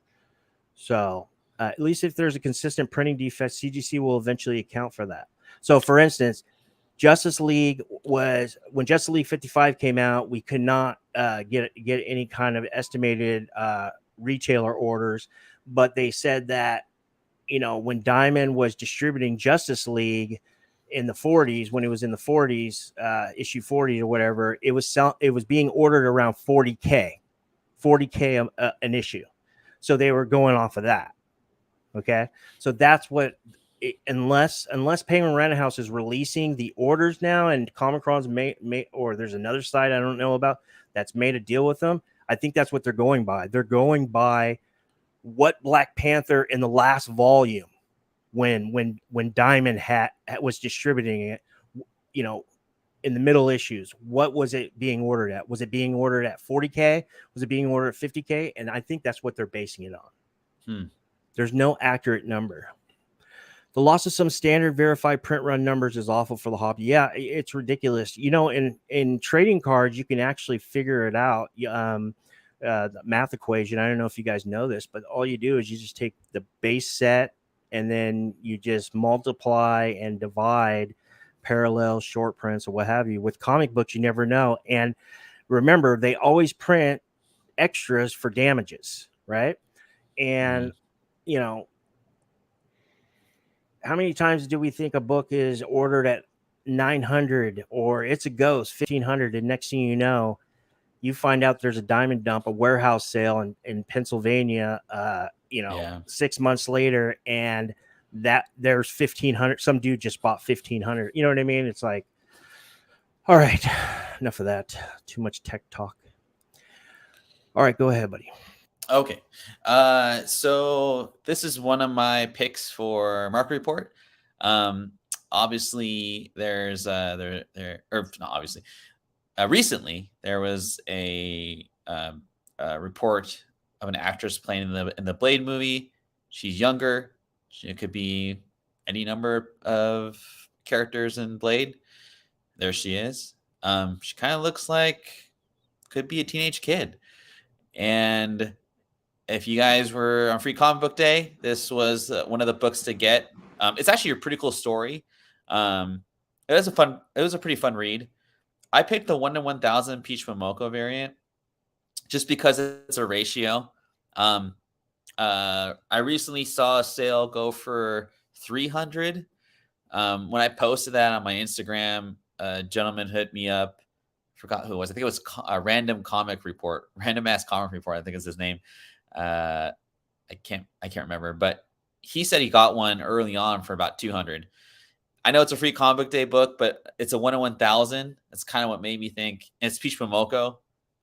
So at least if there's a consistent printing defect, CGC will eventually account for that. So for instance, Justice League when Justice League 55 came out, we could not get any kind of estimated retailer orders, but they said that, you know, when Diamond was distributing Justice League in the 40s, when it was in the 40s, issue 40 or whatever, it was being ordered around 40K an issue. So they were going off of that. Okay. So that's what, unless Penguin Random House is releasing the orders now, and Comicron's made, or there's another site I don't know about that's made a deal with them, I think that's what they're going by. They're going by what Black Panther in the last volume when Diamond was distributing it, you know, in the middle issues, what was it being ordered at? Was it being ordered at 40K? Was it being ordered at 50K? And I think that's what they're basing it on. There's no accurate number. The loss of some standard verified print run numbers is awful for the hobby. Yeah, it's ridiculous. You know, in trading cards, you can actually figure it out. The math equation. I don't know if you guys know this, but all you do is you just take the base set and then you just multiply and divide parallel short prints or what have you. With comic books, you never know. And remember, they always print extras for damages, right? And you know, how many times do we think a book is ordered at 900 or it's a ghost 1500, and next thing you know, you find out there's a diamond dump, a warehouse sale in Pennsylvania, 6 months later, and that there's 1500. Some dude just bought 1500. You know what I mean? It's like, all right, enough of that. Too much tech talk. All right, go ahead, buddy. Okay. So this is one of my picks for Market Report. Obviously there's recently there was a report of an actress playing in the Blade movie. She's younger. It could be any number of characters in Blade. There she is. She kind of looks like could be a teenage kid. And if you guys were on Free Comic Book Day, this was one of the books to get. It's actually a pretty cool story. It was a pretty fun read. I picked the 1:1000 Peach Momoko variant just because it's a ratio. I recently saw a sale go for 300. When I posted that on my Instagram, a gentleman hit me up. Forgot who it was. I think it was a Random Ass Comic Report. I think is his name. I can't remember, but he said he got one early on for about 200. I know it's a Free Comic Book Day book, but it's a 1:1000. That's kind of what made me think. And it's Peach Momoko.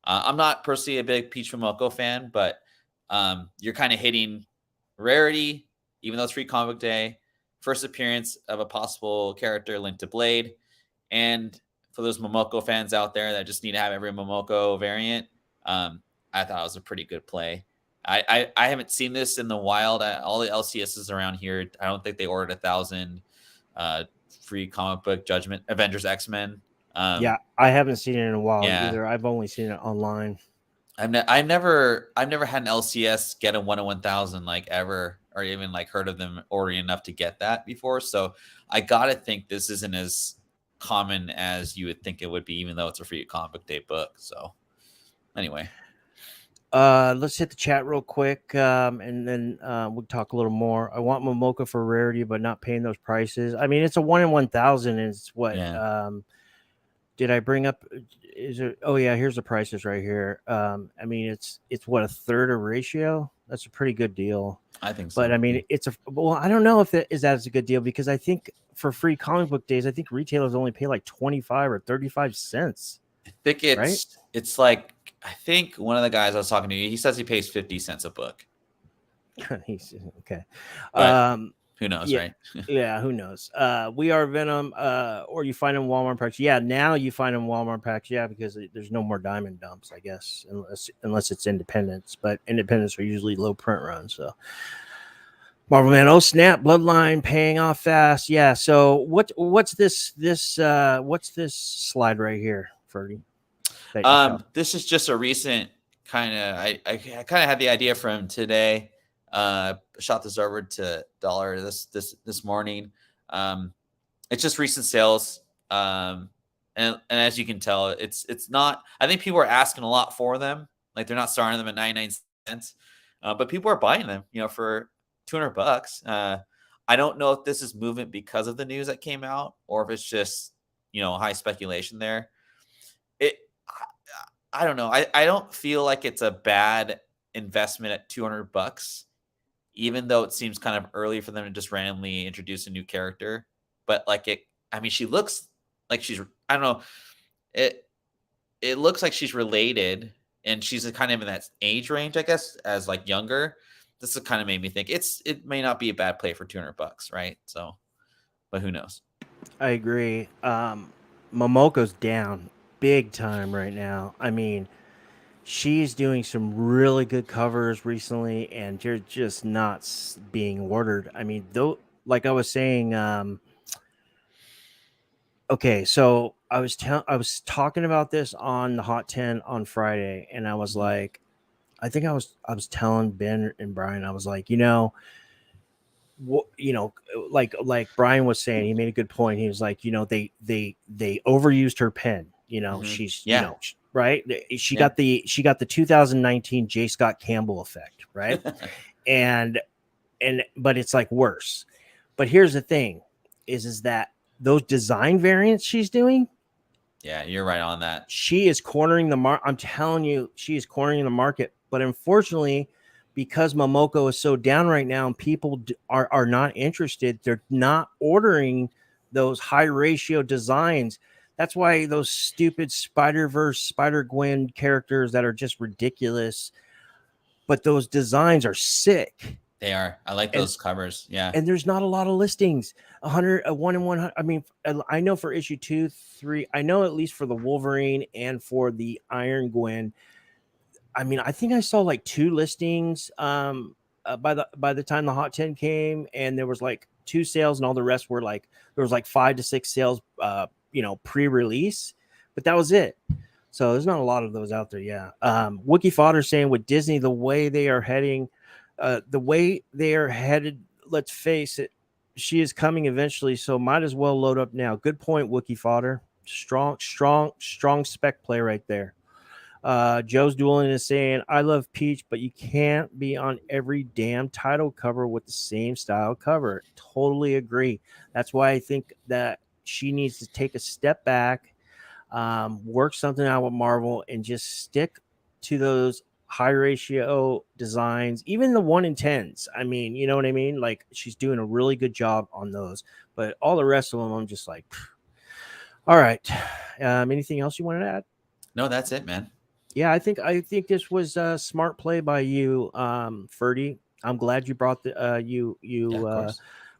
I'm not personally a big Peach Momoko fan, but you're kind of hitting rarity, even though it's Free Comic Book Day. First appearance of a possible character linked to Blade. And for those Momoko fans out there that just need to have every Momoko variant, I thought it was a pretty good play. I haven't seen this in the wild. All the LCSs around here, I don't think they ordered 1,000 Free Comic Book Judgment Avengers X-Men. Yeah, I haven't seen it in a while either. I've only seen it online. I've never had an LCS get a 1:1000 like ever, or even like heard of them ordering enough to get that before. So I gotta think this isn't as common as you would think it would be, even though it's a Free Comic Book Day book. So anyway. Let's hit the chat real quick, and then we'll talk a little more. I want Momoko for rarity, but not paying those prices. I mean, it's a 1:1000. It's what? Yeah. Did I bring up? Is it? Oh yeah, here's the prices right here. I mean, it's what, a third of ratio. That's a pretty good deal. I think so. But I mean, I don't know if that is a good deal, because I think for Free Comic Book Days, I think retailers only pay like 25 or 35 cents. I think it's like, I think one of the guys I was talking to, he says he pays 50 cents a book. He's okay. Who knows, yeah, right? Yeah, who knows? We Are Venom, or you find them in Walmart packs. Yeah, now you find them in Walmart packs. Yeah, because there's no more diamond dumps, I guess, unless it's independents. But independents are usually low print runs. So Marvel Man, oh snap, Bloodline paying off fast. Yeah. So what's this slide right here, Ferdy? This is just a recent kind of. I kind of had the idea from today. Shot this over to dollar this morning. It's just recent sales. And as you can tell, it's not. I think people are asking a lot for them. Like, they're not starting them at 99 cents, but people are buying them, for $200. I don't know if this is movement because of the news that came out, or if it's just high speculation there. I don't know. I don't feel like it's a bad investment at $200, even though it seems kind of early for them to just randomly introduce a new character. But she looks like she's, I don't know. It looks like she's related, and she's kind of in that age range, I guess, as like younger. this kind of made me think it may not be a bad play for $200, right? So, but who knows? I agree. Momoko's down big time right now. I mean, she's doing some really good covers recently, and they're just not being ordered. I mean, though, like I was saying, okay, so I was talking about this on the Hot 10 on Friday, and I was like, I think I was telling Ben and Brian, I was like, like Brian was saying, he made a good point. He was like, they overused her pen. She's Yeah. Right. She got the 2019 J. Scott Campbell effect, right? But it's like worse. But here's the thing, is that those design variants she's doing. Yeah, you're right on that. She is cornering the market. I'm telling you, she is cornering the market. But unfortunately, because Momoko is so down right now and people are not interested, they're not ordering those high ratio designs. That's why those stupid Spider-Verse, Spider-Gwen characters that are just ridiculous, but those designs are sick. They are. I like those covers. Yeah. And there's not a lot of listings. 100, 1 in 100. I mean, I know for issue 2, 3, I know at least for the Wolverine and for the Iron Gwen. I mean, I think I saw like 2 listings by the time the Hot 10 came, and there was like 2 sales, and all the rest were like, there was like 5 to 6 sales pre-release, but that was it. So there's not a lot of those out there. Yeah. Wookie Fodder saying, with Disney, the way they are headed, let's face it, she is coming eventually, so might as well load up now. Good point, Wookie Fodder. Strong spec play right there. Joe's Dueling is saying, I love Peach, but you can't be on every damn title cover with the same style cover. Totally agree. That's why I think that she needs to take a step back, work something out with Marvel, and just stick to those high ratio designs, even the 1 in 10s. I mean, you know what I mean? Like, she's doing a really good job on those, but all the rest of them, I'm just like, all right. Anything else you wanted to add? No, that's it, man. Yeah, I think this was a smart play by you, Ferdy. I'm glad you brought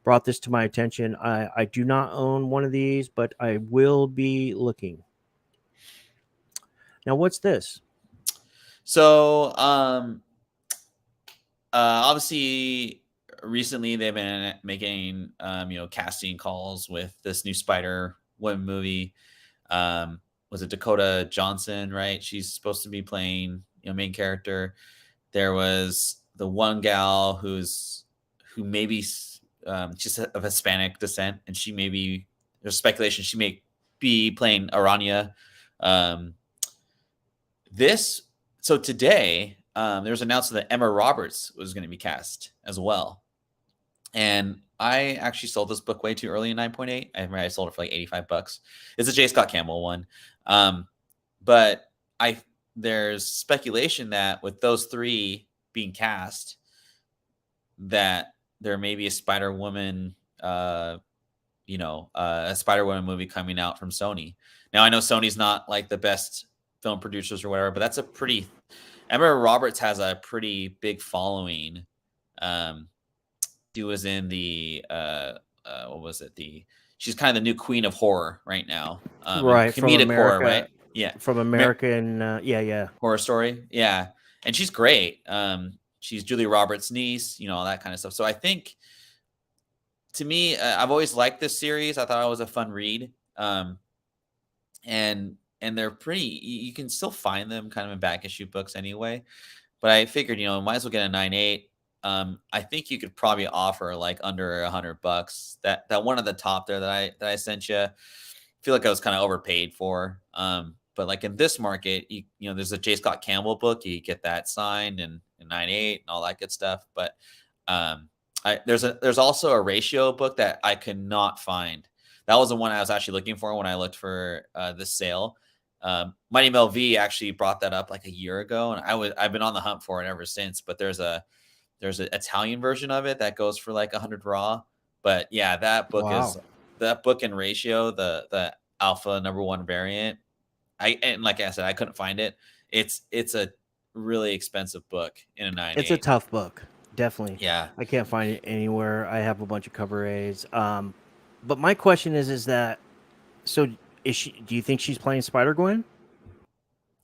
brought this to my attention. I do not own one of these, but I will be looking. Now, what's this? So, obviously, recently they've been making, casting calls with this new Spider-Woman movie. Was it Dakota Johnson, right? She's supposed to be playing, main character. There was the one gal who maybe she's of Hispanic descent, and there's speculation she may be playing Aranya. So today, there was announced that Emma Roberts was going to be cast as well. And I actually sold this book way too early in 9.8. I remember I sold it for like $85. It's a J. Scott Campbell one. But there's speculation that with those 3 being cast, that there may be a Spider-Woman, a Spider-Woman movie coming out from Sony. Now, I know Sony's not like the best film producers or whatever, but Emma Roberts has a pretty big following. She was in the what was it? She's kind of the new queen of horror right now. Right, comedic from horror, right? Yeah, from American, Horror Story, yeah, and she's great. She's Julia Roberts' niece, all that kind of stuff. So I think, to me, I've always liked this series. I thought it was a fun read, and they're pretty. You can still find them kind of in back issue books anyway. But I figured, might as well get a 9.8. I think you could probably offer like under $100. That one at the top there that I sent you, I feel like I was kind of overpaid for. But like in this market, there's a J. Scott Campbell book, you get that signed and 9.8 and all that good stuff. But there's also a ratio book that I could not find. That was the one I was actually looking for when I looked for this sale. Mighty Mel V actually brought that up like a year ago, and I've been on the hunt for it ever since. But there's an Italian version of it that goes for like 100 raw. But yeah, that book in ratio, the alpha #1 variant. And like I said, I couldn't find it. It's a really expensive book in a 9.8. It's a tough book. definitely. Yeah. I can't find it anywhere. I have a bunch of cover A's. But my question is that so is she? Do you think she's playing Spider Gwen?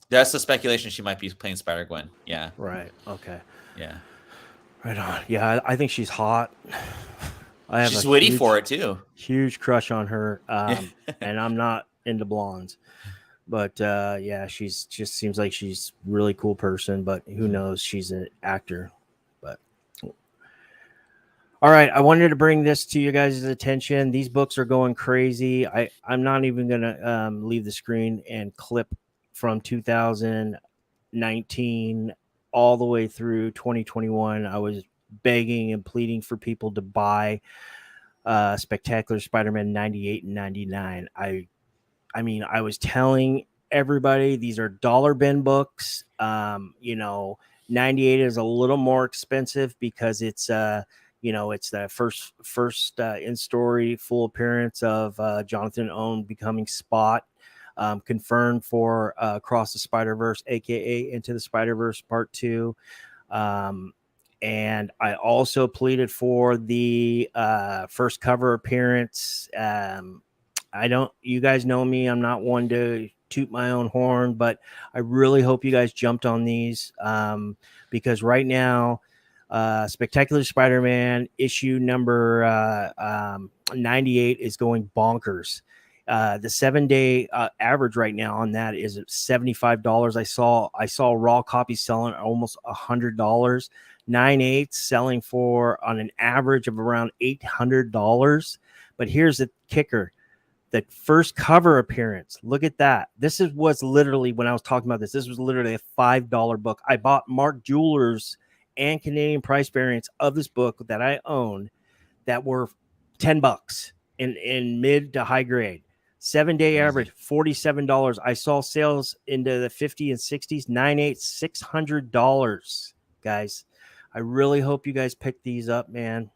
That's the speculation. She might be playing Spider Gwen. Yeah. Right. Okay. Yeah. Right on. Yeah, I think she's hot. I have She's a witty for it too. huge crush on her. And I'm not into blondes. But yeah, she's just seems like she's a really cool person, but who knows? She's an actor. But all right, I wanted to bring this to you guys' attention. These books are going crazy. I'm not even gonna leave the screen and clip from 2019 all the way through 2021. I was begging and pleading for people to buy Spectacular Spider-Man 98 and 99. I mean, I was telling everybody these are dollar bin books. 98 is a little more expensive because it's it's the first in story full appearance of Jonathan Owen becoming Spot, confirmed for Across the Spider-Verse, aka Into the Spider-Verse Part 2. And I also pleaded for the first cover appearance. You guys know me. I'm not one to toot my own horn, but I really hope you guys jumped on these because right now, Spectacular Spider-Man issue number 98 is going bonkers. The 7-day average right now on that is at $75. I saw raw copies selling at almost $100. 9/8 selling for on an average of around $800. But here's the kicker. The first cover appearance. Look at that. This was literally when I was talking about this. This was literally a $5 book. I bought Mark Jewelers and Canadian price variants of this book that I own that were $10 in mid to high grade. 7-day average $47. I saw sales into the 50 and 60s. 9/8 $600. Guys, I really hope you guys pick these up, man.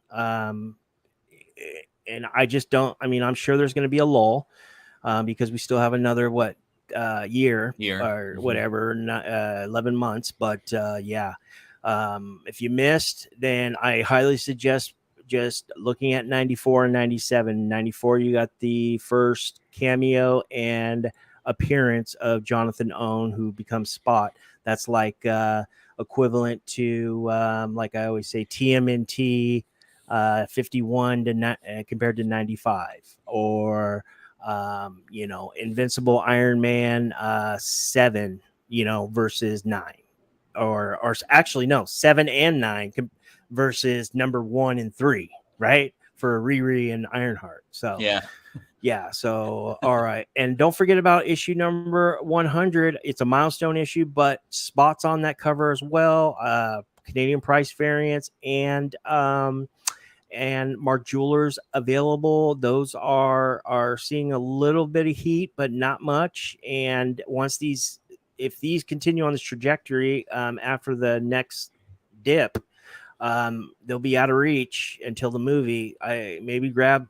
And I just don't. I mean, I'm sure there's going to be a lull because we still have another year or whatever, 11 months. But yeah, if you missed, then I highly suggest just looking at 94 and 97. 94, you got the first cameo and appearance of Jonathan Owen, who becomes Spot. That's like equivalent to, like I always say, TMNT 51 to compared to 95, or Invincible Iron Man 7, versus 9, or actually no, 7 and 9 versus number 1 and 3, right? For Riri and Ironheart. So yeah. So all right, and don't forget about issue number 100. It's a milestone issue, but Spot's on that cover as well. Canadian price variants and Mark Jewelers available. Those are seeing a little bit of heat, but not much. And if these continue on this trajectory after the next dip, they'll be out of reach until the movie. I maybe grab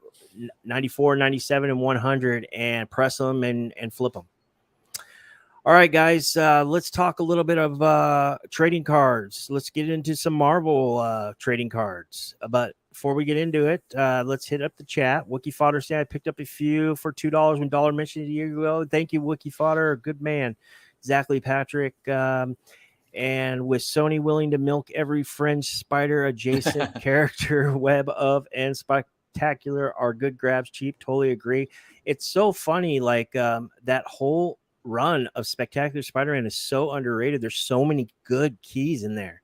94, 97, and 100 and press them and flip them. All right, guys, let's talk a little bit of trading cards. Let's get into some Marvel trading cards. But before we get into it, let's hit up the chat. Wookie Fodder said I picked up a few for $2 when Dollar mentioned it a year ago. Thank you, Wookie Fodder. Good man. Exactly, Patrick. And with Sony willing to milk every fringe spider adjacent character web of and Spectacular are good grabs, cheap. Totally agree. It's so funny, like that whole run of Spectacular Spider-Man is so underrated. There's so many good keys in there.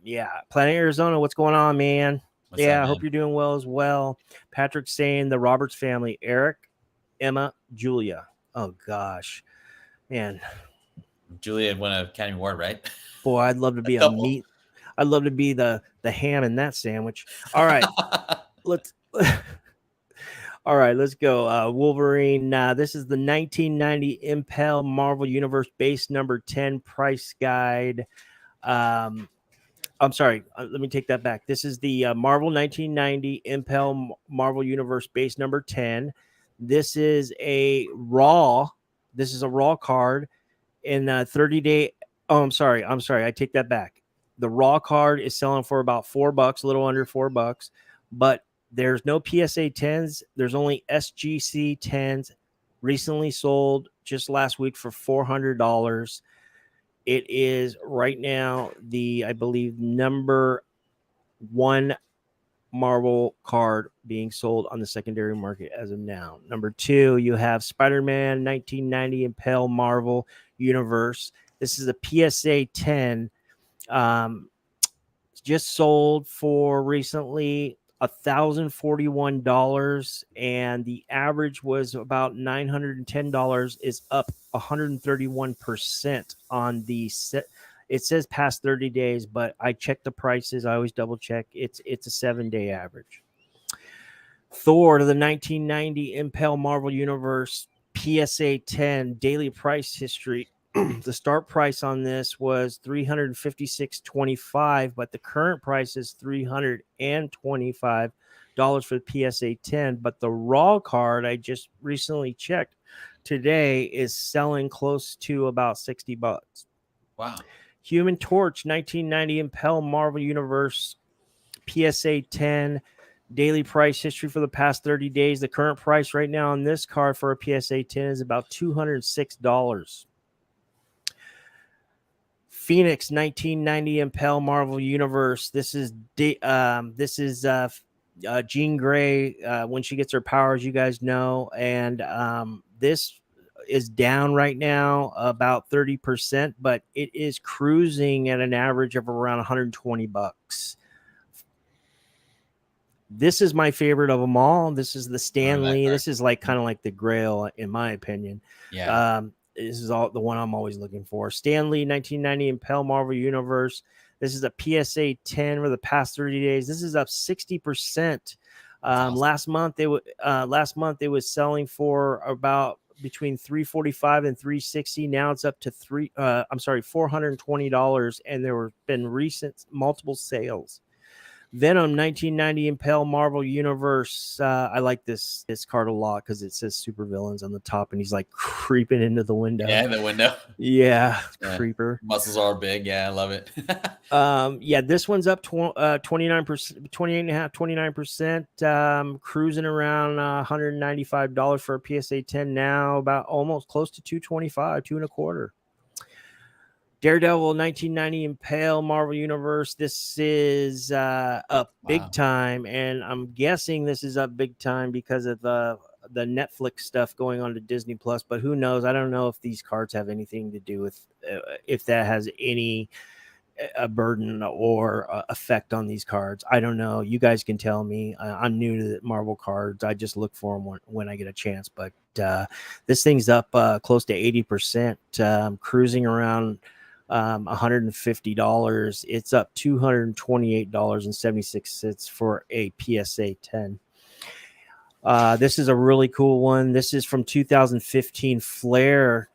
Yeah, Planet Arizona, what's going on, man? What's up, I man? hope you're doing well as well. Patrick's saying the Roberts family: Eric, Emma, Julia. Oh gosh, man. Julia won an Academy Award, right? Boy, I'd love to be a meat. I'd love to be the ham in that sandwich. All right, let's go. Wolverine. This is the 1990 Impel Marvel Universe base number 10 price guide. I'm sorry. Let me take that back. This is the Marvel 1990 Impel Marvel Universe base number 10. This is a raw card in 30-day. Oh, I'm sorry. I take that back. The raw card is selling for about $4, a little under $4, but there's no PSA 10s. There's only SGC 10s recently sold just last week for $400. It is right now I believe, number one Marvel card being sold on the secondary market as of now. Number 2, you have Spider-Man 1990 Impale Marvel Universe. This is a PSA 10. Just sold for recently $1,041, and the average was about $910. Is up 131% on the set. It says past 30 days, but I checked the prices. I always double check. It's a 7-day average. Thor to the 1990 Impale Marvel Universe PSA 10 daily price history. The start price on this was $356.25, but the current price is $325 for the PSA 10. But the raw card, I just recently checked today, is selling close to about $60. Wow. Human Torch 1990 Impale Marvel Universe PSA 10 daily price history for the past 30 days. The current price right now on this card for a PSA 10 is about $206. Phoenix 1990 Impale Marvel Universe. This is Jean Grey when she gets her powers, you guys know, and this is down right now about 30%, but it is cruising at an average of around $120. This is my favorite of them all. This is the Stan Lee. This is like kind of like the Grail, in my opinion. Yeah. This is the one I'm always looking for. Stan Lee 1990 Impale Marvel Universe. This is a PSA 10 for the past 30 days. This is up 60%. Awesome. Last month it was selling for about between $345 and $360. Now it's up to $420, and there have been recent multiple sales. Venom 1990 Impale Marvel Universe. I like this card a lot because it says supervillains on the top, and he's like creeping into the window. Yeah, the window. Yeah, creeper. Muscles are big. Yeah, I love it. Yeah, this one's up 29%, 29%, 29%. Cruising around $195 for a PSA 10 now, about almost close to $225, $225. Daredevil 1990 Impale Marvel Universe. This is up big time, and I'm guessing this is up big time because of the Netflix stuff going on to Disney Plus. But who knows? I don't know if these cards have anything to do with if that has any a burden or effect on these cards. I don't know. You guys can tell me. I'm new to the Marvel cards. I just look for them when I get a chance. But this thing's up close to 80%, cruising around $150. It's up $228.76 for a PSA 10. This is a really cool one. This is from 2015 Flair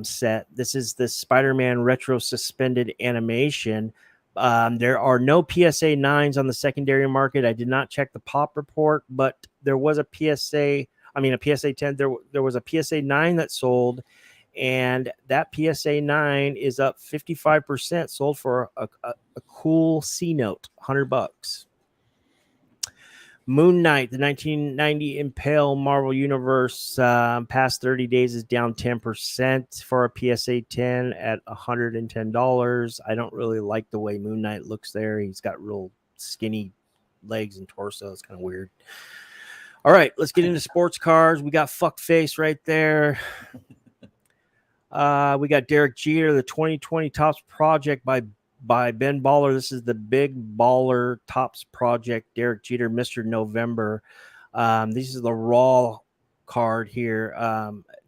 set. This is the Spider-Man retro suspended animation. There are no PSA 9s on the secondary market. I did not check the pop report, but there was a PSA 10. There was a PSA 9 that sold, and that PSA 9 is up 55%, sold for a cool C note, $100. Moon Knight, the 1990 Impale Marvel Universe, past 30 days is down 10% for a PSA 10 at $110. I don't really like the way Moon Knight looks there. He's got real skinny legs and torso. It's kind of weird. All right, let's get into sports cards. We got Fuckface right there. We got Derek Jeter, the 2020 Topps Project by Ben Baller. This is the Big Baller Topps Project. Derek Jeter, Mr. November. This is the raw card here.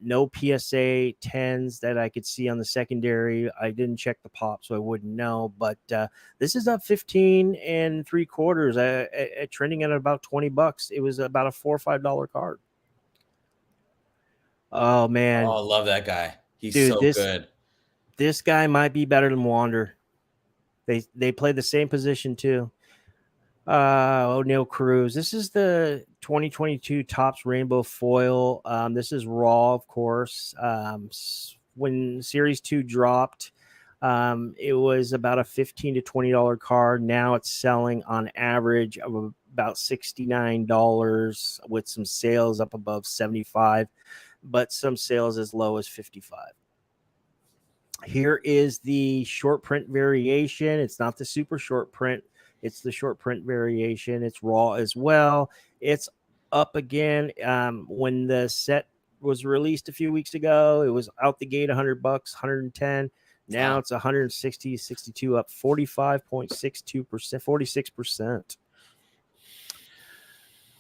No PSA 10s that I could see on the secondary. I didn't check the pop, so I wouldn't know. But this is up 15 3/4, trending at about $20. It was about a $4 or $5 card. Oh man! Oh, I love that guy. He's so good. This guy might be better than Wander. They play the same position too. O'Neal Cruz. This is the 2022 Topps Rainbow Foil. This is raw, of course. When Series 2 dropped, It was about a $15 to $20 card. Now it's selling on average of about $69 with some sales up above 75, but some sales as low as 55. Here is the short print variation. It's not the super short print. It's the short print variation. It's raw as well. It's up again. When the set was released a few weeks ago, it was out the gate $100, 110. Now it's 160, 62, up 45.62%,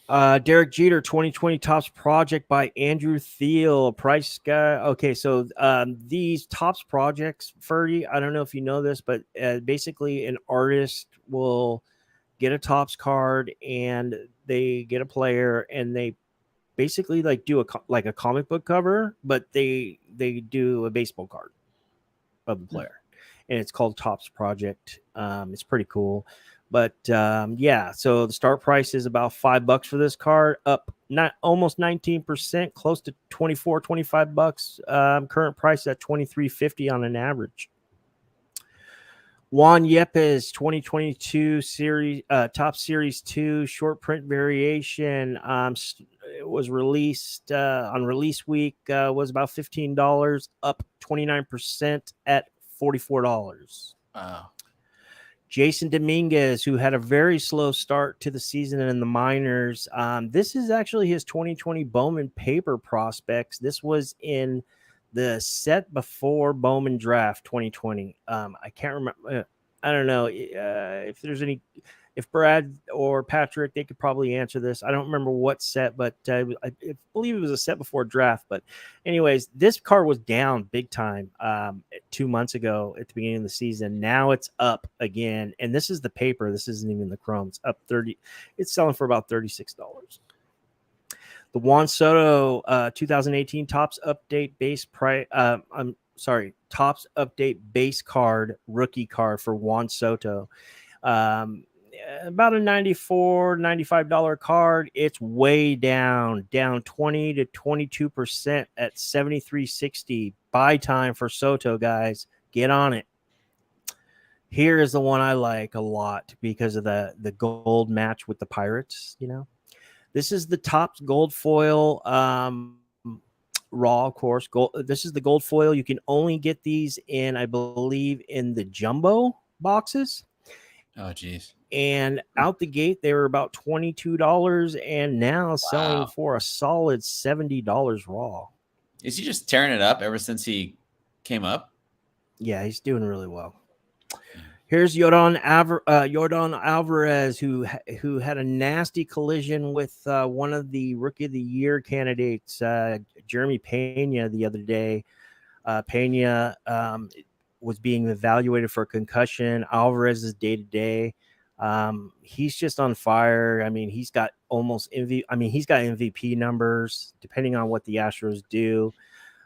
46%. Derek Jeter 2020 Tops Project by Andrew Thiel. Price guy. Okay, so these Tops projects, Ferdy, I don't know if you know this, but basically an artist will get a Tops card and they get a player and they basically like do a comic book cover, but they do a baseball card of the player, and it's called Tops Project. It's pretty cool. But yeah, so the start price is about $5 for this card, up not almost 19%, close to $25. Current price at $23.50 on an average. Juan Yepes 2022 series Top Series 2 short print variation. It was released on release week, was about $15, up 29% at $44. Wow. Jason Dominguez, who had a very slow start to the season in the minors. This is actually his 2020 Bowman paper prospects. This was in the set before Bowman draft 2020. I can't remember. I don't know if there's any, if Brad or Patrick, they could probably answer this. I don't remember what set, but I believe it was a set before draft. But anyways, this card was down big time 2 months ago at the beginning of the season. Now it's up again. And this is the paper. This isn't even the chrome. It's up 30. It's selling for about $36. The Juan Soto 2018 Tops Update base price. Tops Update base card, rookie card for Juan Soto. About a $94, $95 card. It's way down 20 to 22% at $73.60. Buy time for Soto, guys. Get on it. Here is the one I like a lot because of the gold match with the Pirates, you know. This is the Topps gold foil, raw, of course. This is the gold foil. You can only get these in, I believe, in the jumbo boxes. Oh, geez. And out the gate, they were about $22 and now selling for a solid $70 raw. Is he just tearing it up ever since he came up? Yeah, he's doing really well. Here's Yordan Alvarez, who had a nasty collision with one of the Rookie of the Year candidates, Jeremy Pena, the other day. Pena was being evaluated for a concussion. Alvarez is day-to-day. He's just on fire. I mean, he's got almost he's got MVP numbers, depending on what the Astros do.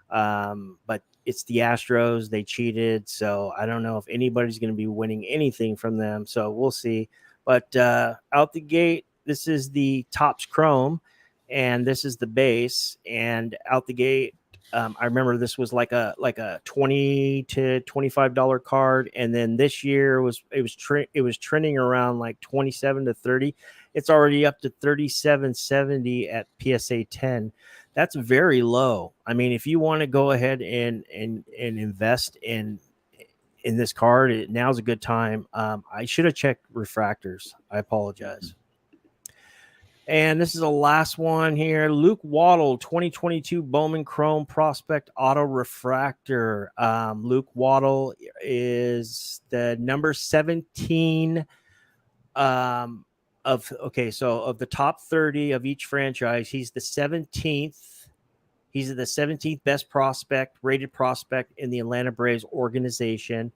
But it's the Astros. They cheated. So I don't know if anybody's going to be winning anything from them. So we'll see. But out the gate, this is the Topps Chrome, and this is the base. And out the gate, I remember this was like a $20 to $25 card, and then this year it was trending around like 27 to 30. It's already up to 37.70 at PSA 10. That's very low. I mean, if you want to go ahead and invest in this card, now's a good time. I should have checked refractors. I apologize. And this is the last one here. Luke Waddle, 2022 Bowman Chrome Prospect Auto Refractor. Luke Waddle is the number 17 of the top 30 of each franchise. He's the 17th. He's the 17th best rated prospect in the Atlanta Braves organization.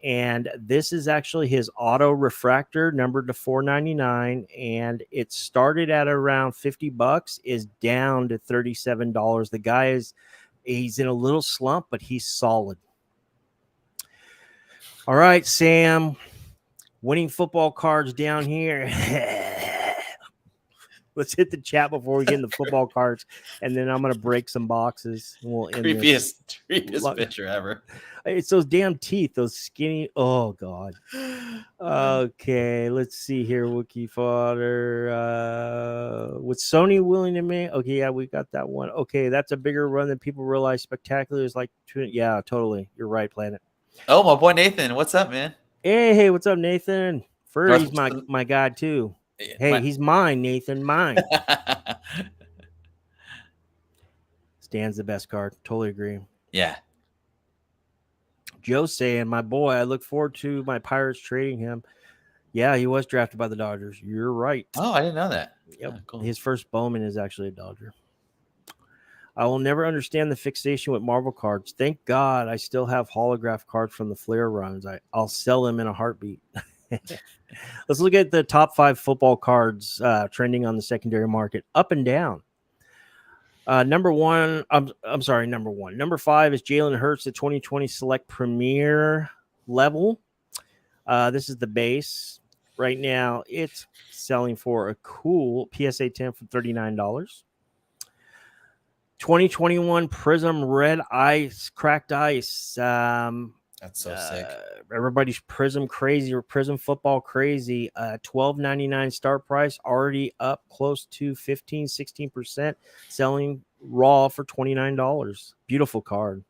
And this is actually his auto refractor, numbered to 499, and it started at around $50, is down to $37. The guy he's in a little slump, but he's solid. All right, Sam, winning football cards down here. Let's hit the chat before we get into football cards, and then I'm gonna break some boxes. And we'll end this. Creepiest picture ever. It's those damn teeth, those skinny. Oh God. Okay, let's see here. Wookie fodder. With Sony willing to make? Okay, yeah, we got that one. Okay, that's a bigger run than people realize. Spectacular is like, yeah, totally. You're right, Planet. Oh, my boy Nathan, what's up, man? Hey, what's up, Nathan? Furry's my guy too. Hey, he's mine, Nathan. Mine. Stan's the best card. Totally agree. Yeah. Joe saying, my boy, I look forward to my Pirates trading him. Yeah, he was drafted by the Dodgers. You're right. Oh, I didn't know that. Yep. Oh, cool. His first Bowman is actually a Dodger. I will never understand the fixation with Marvel cards. Thank God I still have holograph cards from the Flair runs. I'll sell them in a heartbeat. Let's look at the top 5 football cards trending on the secondary market, up and down. Number 5 is Jalen Hurts, the 2020 Select Premier level. This is the base. Right now, it's selling for a cool PSA 10 for $39. 2021 Prizm Red Ice, Cracked Ice. That's so sick. Everybody's Prizm crazy or Prizm football crazy. $12.99 start price, already up close to 16%, selling raw for $29. Beautiful card.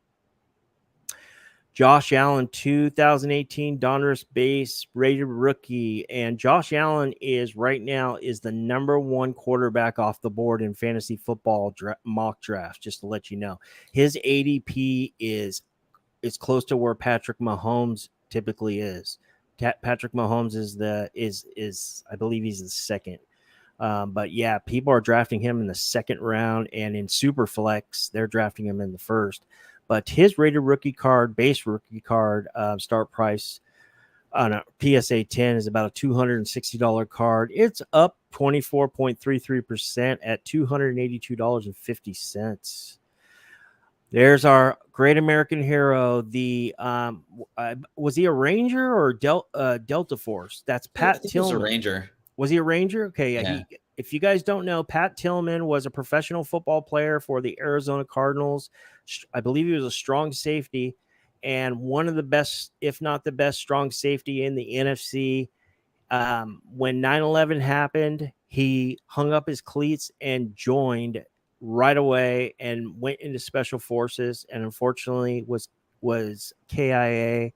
Josh Allen, 2018 Donruss base rated rookie. And Josh Allen is right now is the number 1 quarterback off the board in fantasy football mock drafts, just to let you know. His ADP is close to where Patrick Mahomes typically is. Patrick Mahomes is I believe he's the second. But yeah, people are drafting him in the second round, and in Superflex, they're drafting him in the first. But his rated rookie card, base rookie card, start price on a PSA 10 is about a $260 card. It's up 24.33% at $282.50. There's our great American hero. The was he a Ranger or Delta Force? That's Pat Tillman. He was a Ranger. Was he a Ranger? Okay, yeah. If you guys don't know, Pat Tillman was a professional football player for the Arizona Cardinals. I believe he was a strong safety and one of the best, if not the best, strong safety in the NFC. When 9/11 happened, he hung up his cleats and joined right away and went into special forces, and unfortunately was KIA.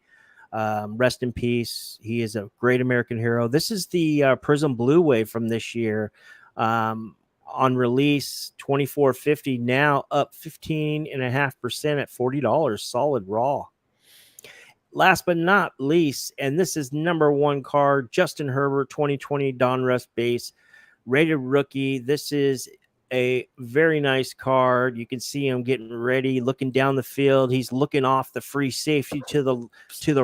Rest in peace. He is a great American hero. This is the Prizm Blue Wave from this year. On release, $24.50, now up 15.5% at $40, solid raw. Last but not least, and this is number 1 card, Justin Herbert, 2020 Donruss base, rated rookie. This is a very nice card. You can see him getting ready, looking down the field. He's looking off the free safety to the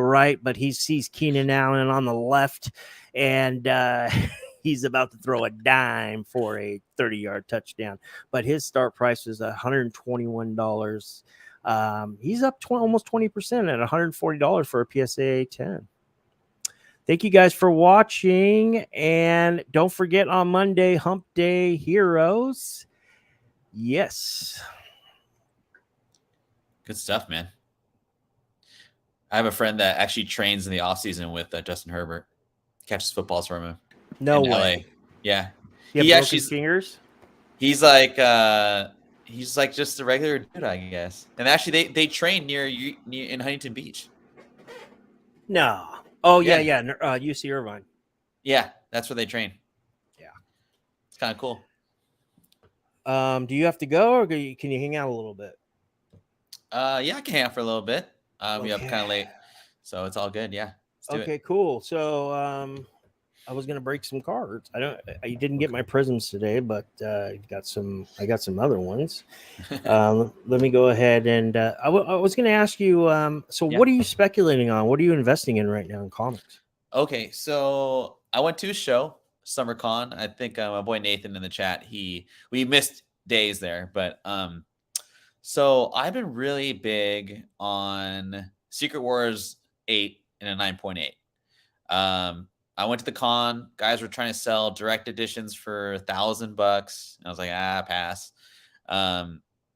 right, but he sees Keenan Allen on the left, and he's about to throw a dime for a 30-yard touchdown. But his start price is $121. He's up almost 20% at $140 for a PSA 10. Thank you guys for watching. And don't forget on Monday, Hump Day Heroes. Yes. Good stuff, man. I have a friend that actually trains in the offseason with Justin Herbert. Catches footballs from him. No way. LA. Yeah. He actually fingers. He's like just a regular dude, I guess. And actually they train near in Huntington Beach. No. Oh yeah. UC Irvine. Yeah, that's where they train. Yeah. It's kind of cool. Do you have to go, or can you hang out a little bit? Yeah, I can hang out for a little bit. We up kind of late, so it's all good. Yeah. Okay, cool. So I was gonna break some cards. I didn't get my Prizms today, but I got some other ones. Let me go ahead and I was gonna ask you. What are you speculating on? What are you investing in right now in comics? Okay, so I went to a show, SummerCon. I think my boy Nathan in the chat. We missed days there, but so I've been really big on Secret Wars 8 and a 9.8. I went to the con. Guys were trying to sell direct editions for $1,000. I was like, pass.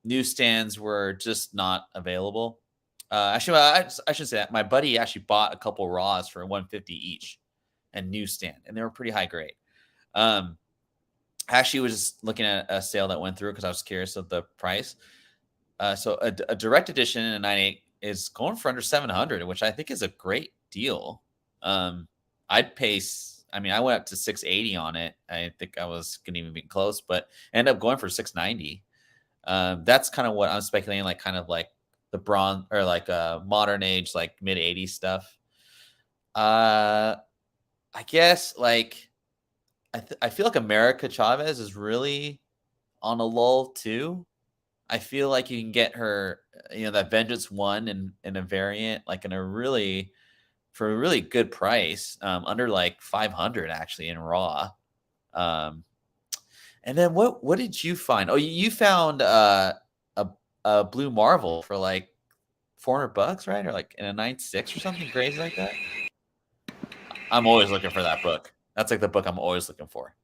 Newsstands were just not available. Actually, I should say that my buddy actually bought a couple raws for $150 each, and newsstand, and they were pretty high grade. Actually was just looking at a sale that went through because I was curious of the price. So a direct edition in a 9.8 is going for under $700, which I think is a great deal. I'd pay. I mean, I went up to $680 on it. I think I was going to even be close, but ended up going for $690. That's kind of what I'm speculating, like kind of like the bronze or like modern age, like mid 80s stuff. I guess like I feel like America Chavez is really on a lull too. I feel like you can get her, that Vengeance 1 in a variant, like for a really good price, under like 500 actually in raw. And then what did you find? Oh, you found a Blue Marvel for like $400, right? Or like in a 9.6 or something crazy like that. I'm always looking for that book. That's like the book I'm always looking for.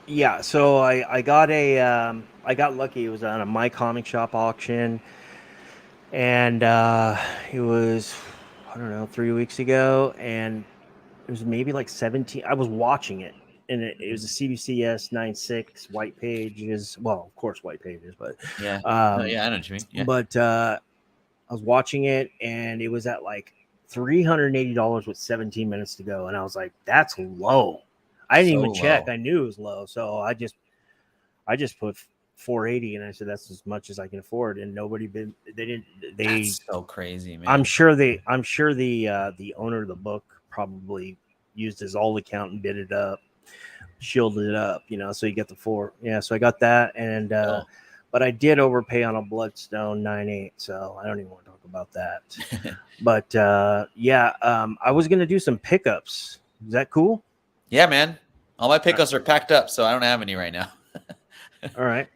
Yeah, so I got I got lucky. It was on a My Comic Shop auction, and it was, I don't know, 3 weeks ago, and it was maybe like 17. I was watching it, and it was a CBCS 9.6 white pages. Well, of course, white pages, but yeah, I know what you mean. Yeah. But I was watching it, and it was at like $380 with 17 minutes to go, and I was like, "That's low." I didn't even check. I knew it was low, so I just put 480, and I said that's as much as I can afford. And That's so crazy, man. I'm sure the owner of the book probably used his old account and bid it up, shielded it up, so you get the 4. Yeah, so I got that, and but I did overpay on a Bloodstone 9.8, so I don't even want to talk about that. But I was gonna do some pickups. Is that cool? Yeah, man. All my pickups are packed up, so I don't have any right now. All right.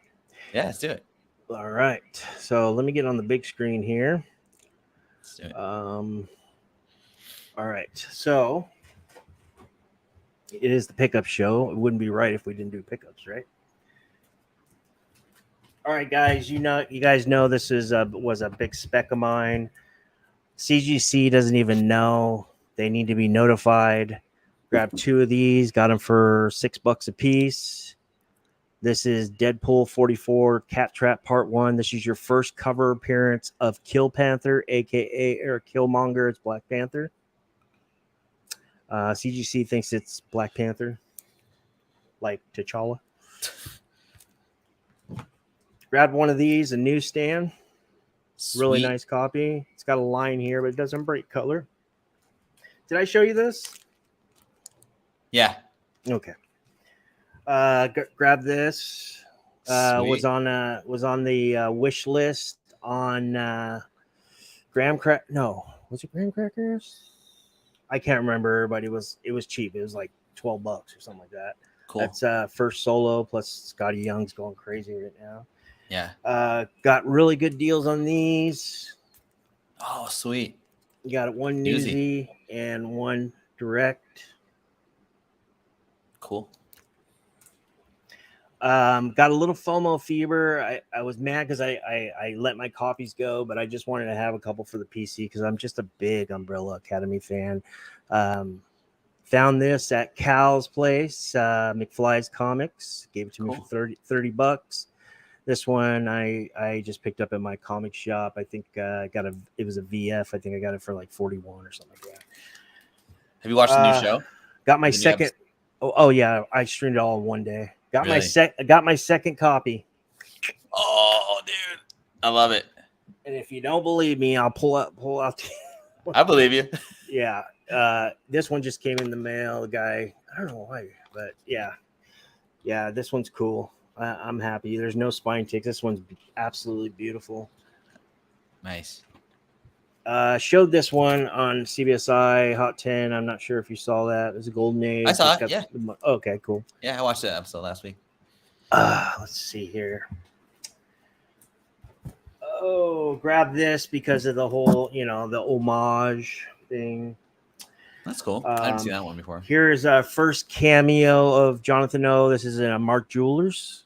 Yeah, let's do it. All right. So let me get on the big screen here. Let's do it. All right. So it is the pickup show. It wouldn't be right if we didn't do pickups, right? All right, guys. You guys know this was a big spec of mine. CGC doesn't even know. They need to be notified. Grabbed 2 of these. Got them for $6 a piece. This is Deadpool 44 Cat Trap Part 1. This is your first cover appearance of Kill Panther, a.k.a. Eric Killmonger. It's Black Panther. CGC thinks it's Black Panther, like T'Challa. Grabbed one of these, a newsstand. Sweet. Really nice copy. It's got a line here, but it doesn't break color. Did I show you this? Yeah. Okay. Grab this. Was on the wish list on graham crack. No, was it graham crackers? I can't remember, but it was cheap. It was like $12 or something like that. Cool. That's first solo, plus Scotty Young's going crazy right now. Yeah. Got really good deals on these. Oh, sweet. You got one newsy and one direct. Cool. Got a little FOMO fever. I was mad because I let my copies go, but I just wanted to have a couple for the PC because I'm just a big Umbrella Academy fan. Found this at Cal's place, McFly's Comics. Gave it to me for $30. This one I just picked up at my comic shop. I think it was a VF. I think I got it for like 41 or something like that. Have you watched the new show? Got my second. Oh yeah, I streamed it all in one day. Got my second copy. Oh, dude, I love it. And if you don't believe me, I'll pull out. I believe you. Yeah, this one just came in the mail. The guy, I don't know why, but yeah, this one's cool. I'm happy. There's no spine ticks. This one's absolutely beautiful. Nice. Showed this one on CBSI Hot 10. I'm not sure if you saw that. It was a golden age. I saw it. Yeah. Okay, cool. Yeah, I watched that episode last week. Let's see here. Oh, grab this because of the whole, the homage thing. That's cool. I didn't see that one before. Here's a first cameo of Jonathan O. This is in a Mark Jewelers.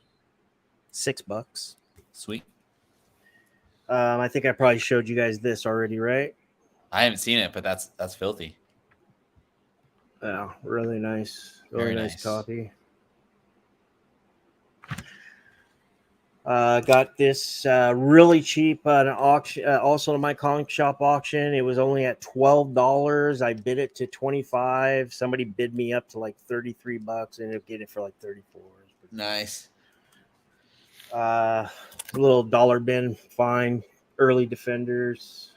$6. Sweet. I think I probably showed you guys this already, right? I haven't seen it, but that's filthy. Oh, really nice. Really nice copy. Got this really cheap at an auction, also in my comic shop auction. It was only at $12. I bid it to $25. Somebody bid me up to like $33. I ended up getting it for like $34. Nice. Little dollar bin find, early Defenders.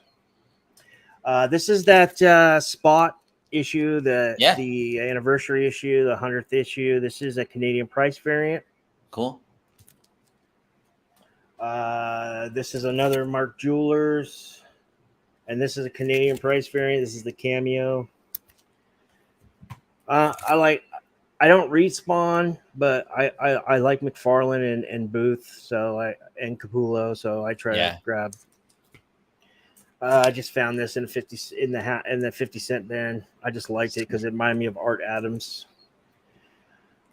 This is that spot issue, the anniversary issue, the 100th issue. This is a Canadian price variant. Cool. This is another Mark Jewelers, and this is a Canadian price variant. This is the cameo. I don't read Spawn, but I like McFarlane and Booth, and Capullo, so I try to grab. I just found this in the 50-cent bin. I just liked it because it reminded me of Art Adams.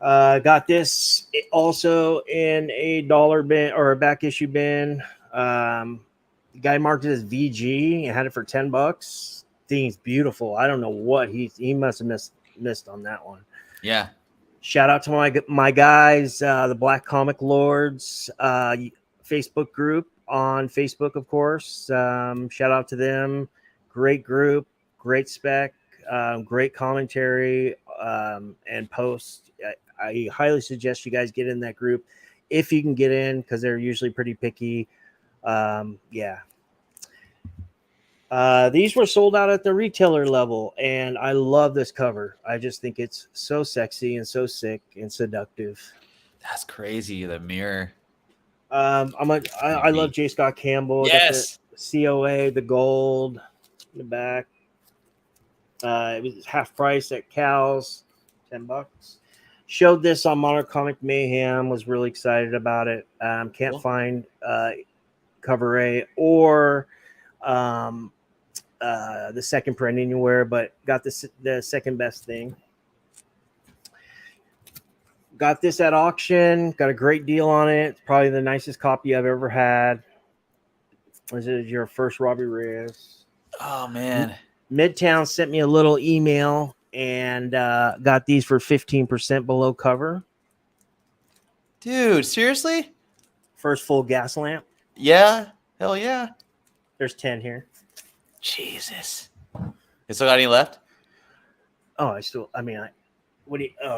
Got this also in a dollar bin or a back issue bin. The guy marked it as VG and had it for $10. Thing's beautiful. I don't know what he must have missed on that one. Yeah. Shout out to my guys, the Black Comic Lords Facebook group on Facebook, of course. Shout out to them. Great group, great spec, great commentary, and post. I highly suggest you guys get in that group if you can get in, because they're usually pretty picky. These were sold out at the retailer level, and I love this cover. I just think it's so sexy and so sick and seductive. That's crazy. The mirror. I love J. Scott Campbell. Yes. The COA, the gold in the back. It was half price at Cal's, $10. Showed this on Modern Comic Mayhem. Was really excited about it. Can't find cover A or the second print anywhere, but got the second best thing. Got this at auction. Got a great deal on it. It's probably the nicest copy I've ever had. This is your first Robbie Reyes. Oh man. Midtown sent me a little email and got these for 15% below cover. Dude, seriously? First full gas lamp. Yeah. Hell yeah. There's 10 here. Jesus. You still got any left? Oh,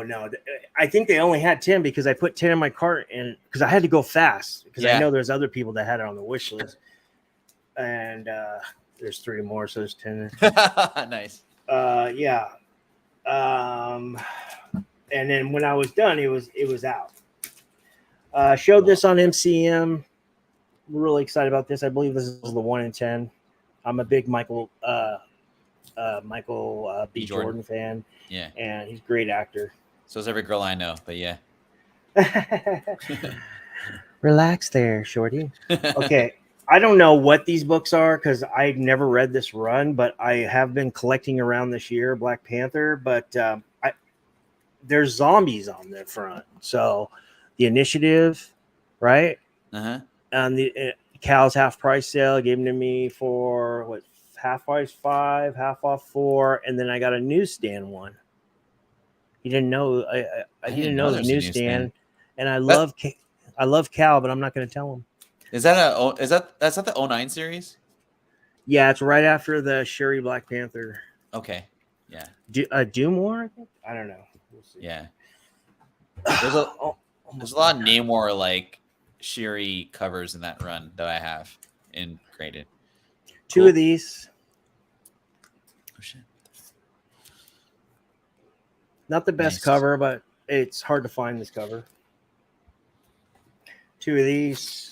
no. I think they only had 10 because I put 10 in my cart and because I had to go fast because I know there's other people that had it on the wish list. And there's 3 more, so there's 10 there. Nice. And then when I was done, it was out. Showed this on MCM. I'm really excited about this. I believe this is the 1 in 10. I'm a big Michael B. Jordan fan. Yeah. And he's a great actor. So is every girl I know, but yeah. Relax there, Shorty. Okay. I don't know what these books are because I've never read this run, but I have been collecting around this year, Black Panther, but there's zombies on the front. So the Initiative, right? Uh-huh. And the Cal's half price sale gave them to me for half price 5, half off 4, and then I got a newsstand one. He didn't know he didn't know the newsstand, and I love Cal, but I'm not going to tell him. Is that that's not the 09 series? Yeah, it's right after the Shuri Black Panther. Okay. Yeah. Do more? I think. I don't know. We'll see. Yeah. There's a lot of Namor like Shuri covers in that run that I have in graded. 2 of these. Oh shit. Not the best cover, but it's hard to find this cover. 2 of these.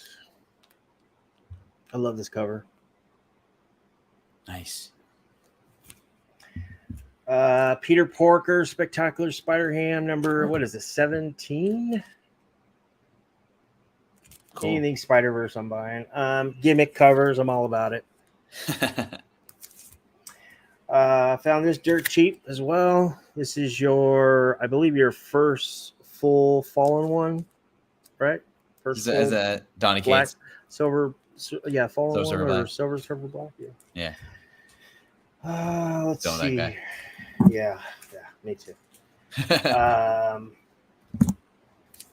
I love this cover. Nice. Peter Porker, Spectacular Spider-Ham, number, what is this, 17? Cool. Anything Spider-Verse I'm buying. Gimmick covers, I'm all about it. Found this dirt cheap as well. This is I believe your first full fallen one, right? First Is that Donny black, Cates? silver, fallen Silver, one, silver, or black. silver, black. Yeah. Let's Don't see. that guy. Yeah, me too.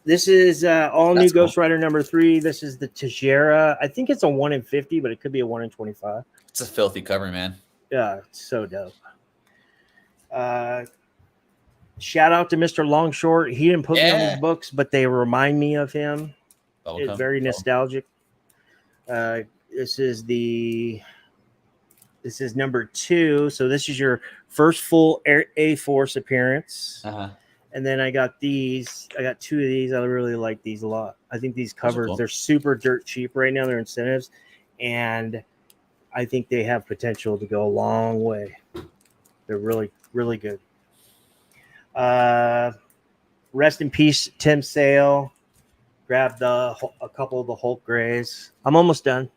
This is all new That's cool. Ghost Rider number 3. This is the Tajera. I think it's a 1 in 50, but it could be a 1 in 25. It's a filthy cover, man. Yeah, it's so dope. Shout out to Mr. Longshort. He didn't put me on these books, but they remind me of him. It's very nostalgic. This is number 2. So this is your first full A-Force appearance. And then I got these. I got 2 of these. I really like these a lot. I think these covers, they're super dirt cheap right now. They're incentives. And I think they have potential to go a long way. They're really, really good. Rest in peace, Tim Sale. Grabbed a couple of the Hulk Grays. I'm almost done.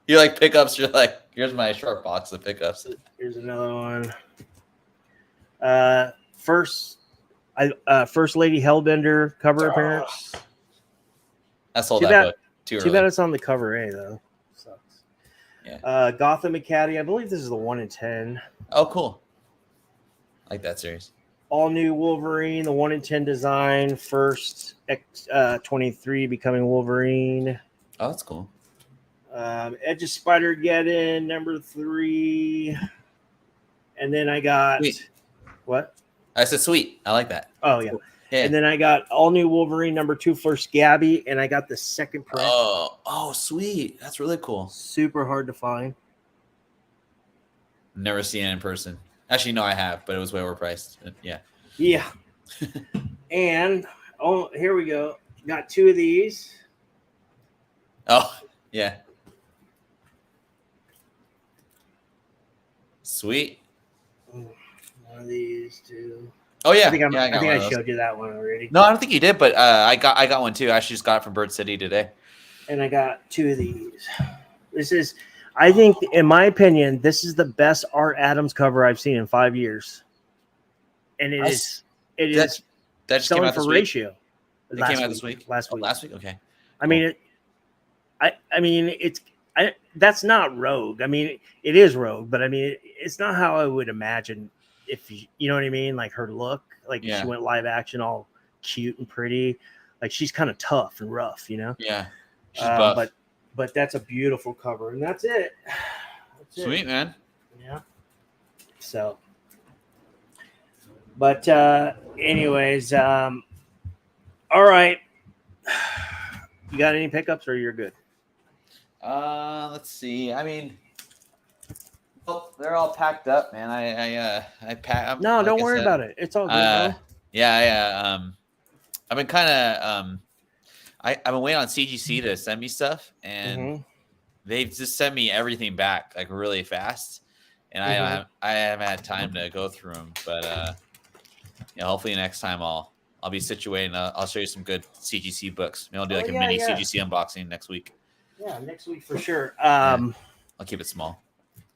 You like pickups? You're like, here's my short box of pickups. Here's another one. First Lady Hellbender cover appearance. I sold that book too early. Too bad it's on the cover A though. Sucks. Yeah. Gotham Academy. I believe this is the 1 in 10. Oh, cool. I like that series. All new Wolverine, the 1 in 10 design. First X23 becoming Wolverine. Oh, that's cool. Edge of Spider-Geddon, number 3. And then I got Sweet. What? I said sweet. I like that. Oh, yeah. Cool. Yeah. And then I got all new Wolverine number 2, First Gabby, and I got the second print. Oh, sweet. That's really cool. Super hard to find. Never seen it in person. Actually, no, I have, but it was way overpriced. Yeah. Yeah. And here we go. Got 2 of these. Oh, yeah. Sweet. One of these 2. Oh yeah, I think I I showed you that one already. No, I don't think you did, but I got one too. I actually just got it from Bird City today. And I got 2 of these. This is, I think, in my opinion, this is the best Art Adams cover I've seen in 5 years. And it is that just came out this week? ratio. It came out this week. Last week. Last week. Okay. I mean, that's not Rogue. I mean, it is Rogue, but I mean, it's not how I would imagine if you know what I mean. Like her look, like she went live action, all cute and pretty. Like she's kind of tough and rough, you know. Yeah. She's buff. But that's a beautiful cover, and that's it. Sweet, man. Yeah. So, but anyways, all right. You got any pickups, or you're good? Let's see. I mean, they're all packed up, man. I pack. No, don't worry about it. It's all good. Yeah. I've been kind of I've been waiting on CGC to send me stuff, and they've just sent me everything back like really fast, and I haven't had time to go through them. But hopefully next time I'll be situated. And I'll show you some good CGC books. Maybe I'll do like a mini CGC unboxing next week. Yeah, next week for sure. I'll keep it small.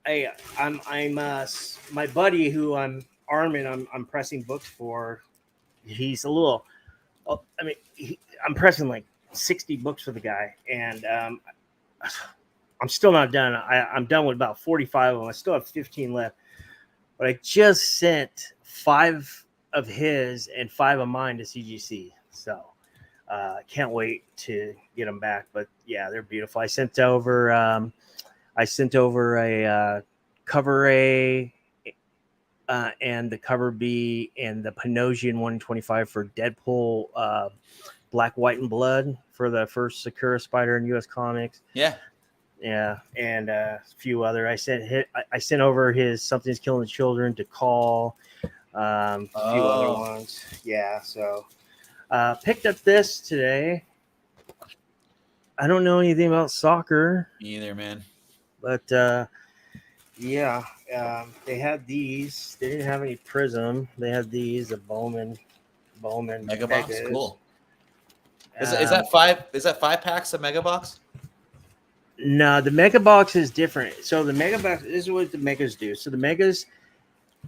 I'm my buddy who I'm pressing books for. He's a little. I mean, I'm pressing like 60 books for the guy, and I'm still not done. I'm done with about 45 of them. I still have 15 left, but I just sent 5 of his and 5 of mine to CGC. So can't wait to get them back. But yeah, they're beautiful. I sent over a cover A and the cover B and the Panosian 125 for Deadpool Black, White, and Blood for the first Sakura Spider in US Comics. Yeah, and a few other. I sent over his Something's Killing the Children to Call. A few other ones. Yeah, so picked up this today. I don't know anything about soccer. Me either, man. But they had these. They didn't have any Prizm. They had these, a Bowman Mega Box. Pegasus. Cool. Is that 5 packs of Mega Box? No, the mega box is different. So the mega box, this is what the megas do. So the megas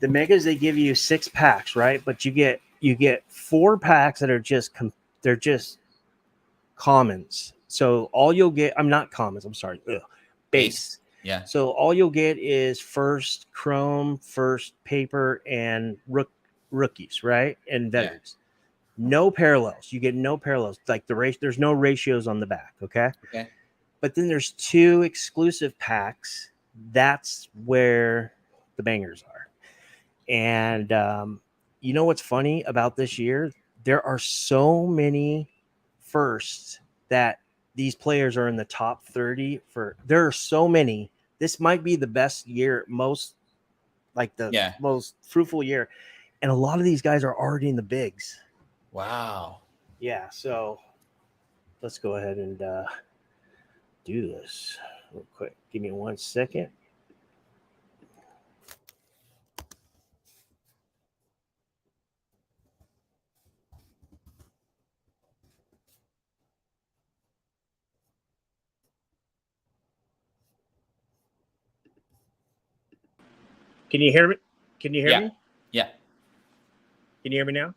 they give you 6 packs, right? But you get 4 packs that are they're just commons. So all you'll get, I'm not commons, I'm sorry, base. Yeah. So all you'll get is first chrome, first paper, and rookies, right? And veterans. No parallels. You get no parallels. Like there's no ratios on the back. Okay. Okay. But then there's 2 exclusive packs. That's where the bangers are. And you know what's funny about this year? There are so many firsts that these players are in the top 30 for. There are so many. This might be the best year, most fruitful year. And a lot of these guys are already in the bigs. Wow. Yeah, so let's go ahead and do this real quick. Give me 1 second. Can you hear me? Can you hear me? Yeah. Can you hear me now?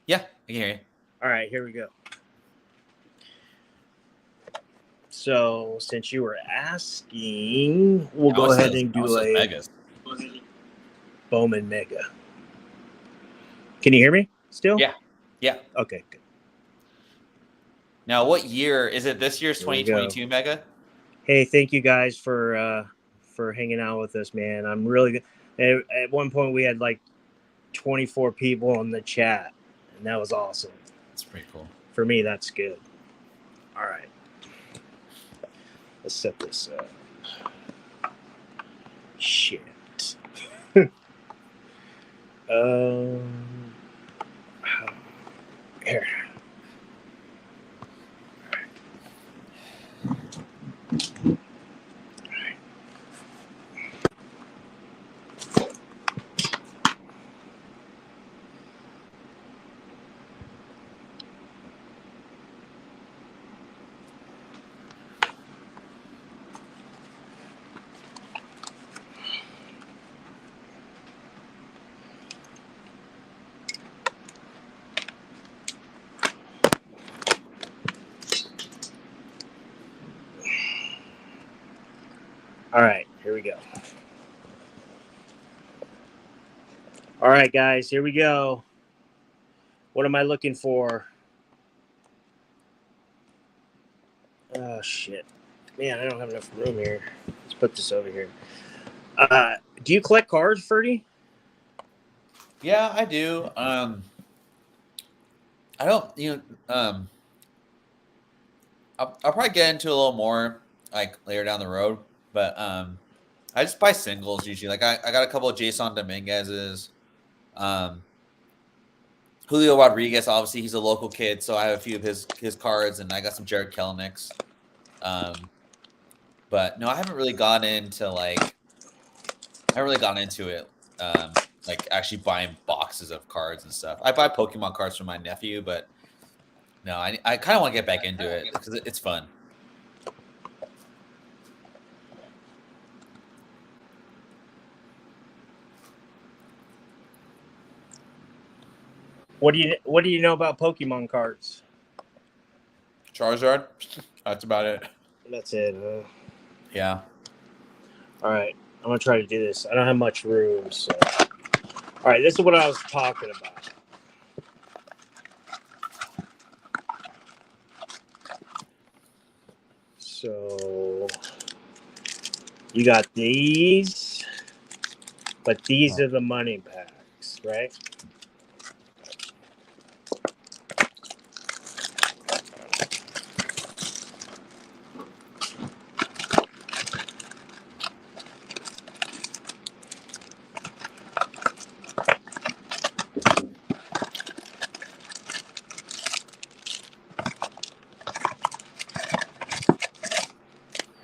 Yeah, I can hear you. All right, here we go. So, since you were asking, we'll go ahead and do a Megas. Bowman Mega. Can you hear me still? Yeah. Yeah. Okay, good. Now, what year is it? This year's 2022 Mega? Hey, thank you guys for hanging out with us, man. I'm really good. At one point, we had like 24 people on the chat, and that was awesome. That's pretty cool. For me, that's good. All right. Let's set this up. Shit. Here. All right, here we go. All right, guys, here we go. What am I looking for? Oh, shit. Man, I don't have enough room here. Let's put this over here. Do you collect cards, Ferdy? Yeah, I do. I don't, I'll probably get into a little more like later down the road, but I just buy singles usually. Like I got a couple of Jason Dominguez's, Julio Rodriguez. Obviously, he's a local kid, so I have a few of his cards, and I got some Jared Kelenics. But no, I haven't really gotten into it. Like actually buying boxes of cards and stuff. I buy Pokemon cards for my nephew, but no, I kind of want to get back into it because it's fun. What do you know about Pokemon cards? Charizard. That's about it. That's it. Yeah. All right, I'm gonna try to do this. I don't have much room, so. All right, this is what I was talking about. So you got these, but these are the money packs, right?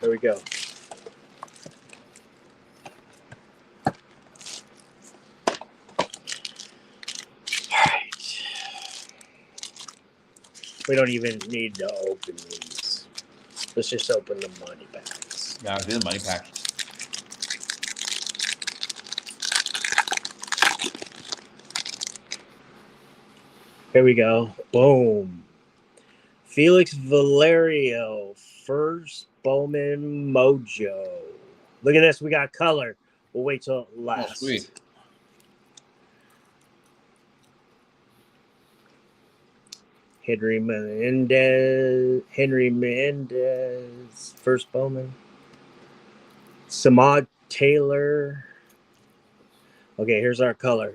Here we go. All right. We don't even need to open these. Let's just open the money bags. Yeah, do the money pack. Here we go. Boom. Felix Valerio, first Bowman Mojo. Look at this. We got color. We'll wait till it lasts. Oh, sweet. Henry Mendez, first Bowman. Samad Taylor. Okay, here's our color.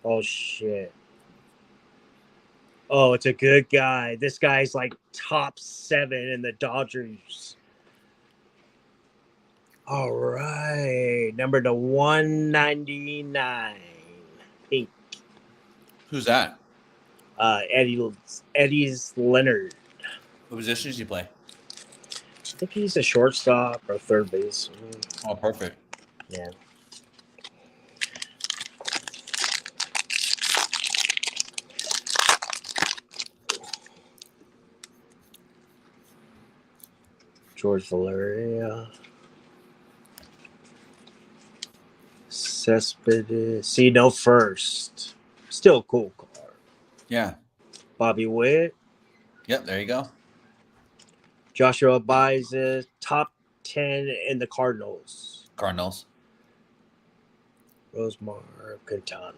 Oh, shit. Oh, it's a good guy. This guy's like top 7 in the Dodgers. All right. Number to 199. Pink. Who's that? Eddie's Leonard. What position does he play? I think he's a shortstop or third base. Oh, perfect. Yeah. George Valeria. Cespedes. See, no first. Still a cool card. Yeah. Bobby Witt. Yep, there you go. Joshua Baez, top 10 in the Cardinals. Cardinals. Rosemar Quintana.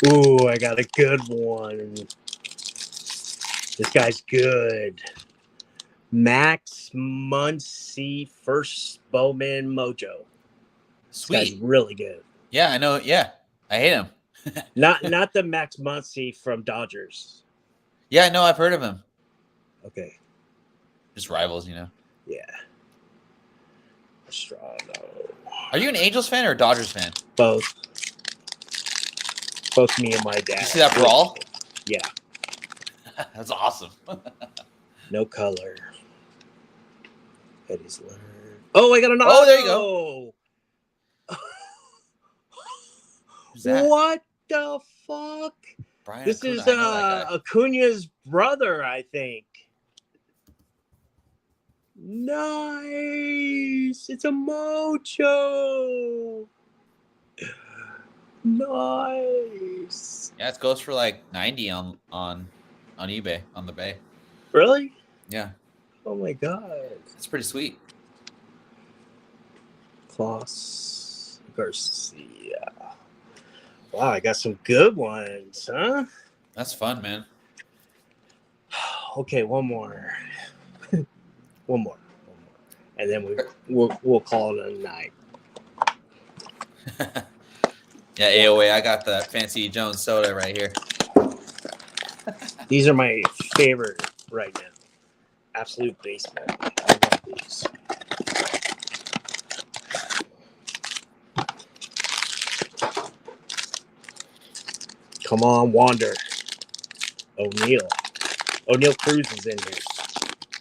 Ooh, I got a good one. This guy's good. Max Muncy, first Bowman Mojo. This guy's Sweet. really good. Yeah, I know. Yeah, I hate him. Not the Max Muncy from Dodgers. Yeah, I know. I've heard of him. Okay. Just rivals, you know. Yeah. Estrada. Are you an Angels fan or a Dodgers fan? Both. Both me and my dad. Did you see that brawl? Yeah. That's awesome. No color. Eddie's Leonard. Oh, I got an auto. Oh, there you go. Who's that? What the fuck? Brian This Acuna. is I know that guy. Acuna's brother, I think. Nice. It's a Mojo. Nice. Yeah, it goes for like 90 on eBay on the Bay. Really? Yeah, Oh my god. it's pretty sweet. Klaus Garcia. Wow, I got some good ones, huh? That's fun, man. Okay, one more. One more. And then we'll call it a night. Yeah, AOA. I got the Fancy Jones soda right here. These are my favorite right now. Absolute baseball. I love these. Come on, Wander. O'Neal Cruz is in here.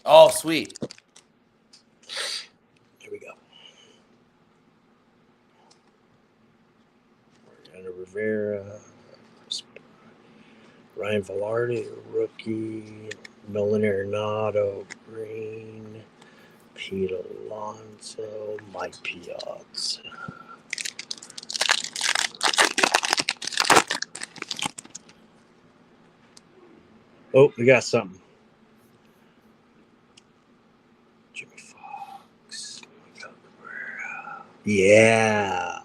Oh, sweet. Here we go. Mariano Rivera. Ryan Velarde, rookie. Nolan Arenado, green. Pete Alonso, Mike Piazza. Oh, we got something. Jimmy Fox. Yeah.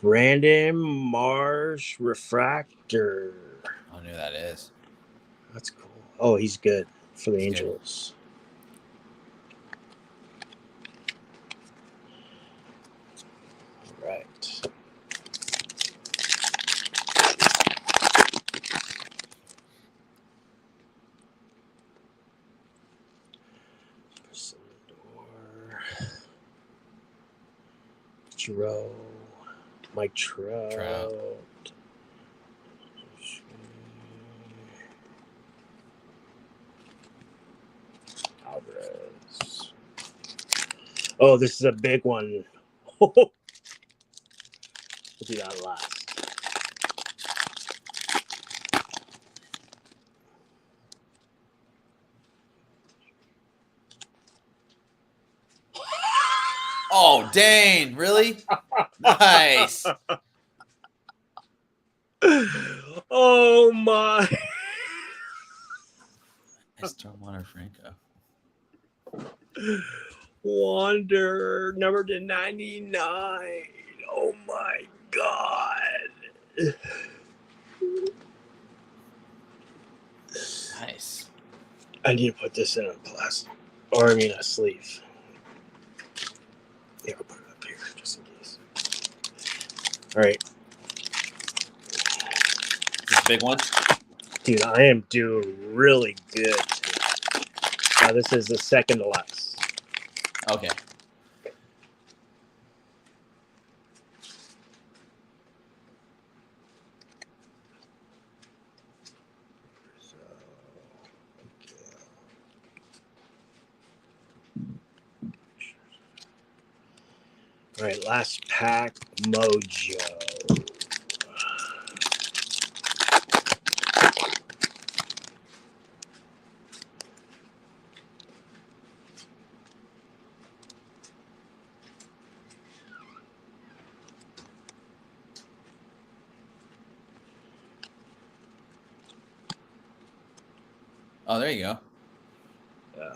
Brandon Marsh refractor. I don't know who that is. That's cool. Oh, he's good for the He's Angels. All right. Giroux, Mike Trout. Alvarez. Oh, this is a big one. do that last. Oh, dang. Really? Nice. Oh my. Nice Water Franco. Wander number to 99. Oh my god. Nice. I need to put this in a plastic, or I mean a sleeve. Yeah, I'll put it up here just in case. All right, This big one. dude, I am doing really good. Now this is the second to last. Okay. All right, last pack, Mojo. Oh, there you go. Yeah.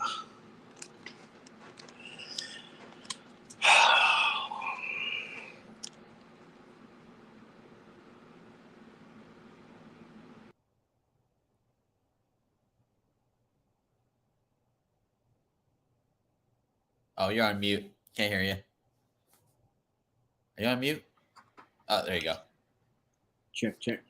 Oh, you're on mute. Can't hear you. Are you on mute? Oh, there you go. Check, check.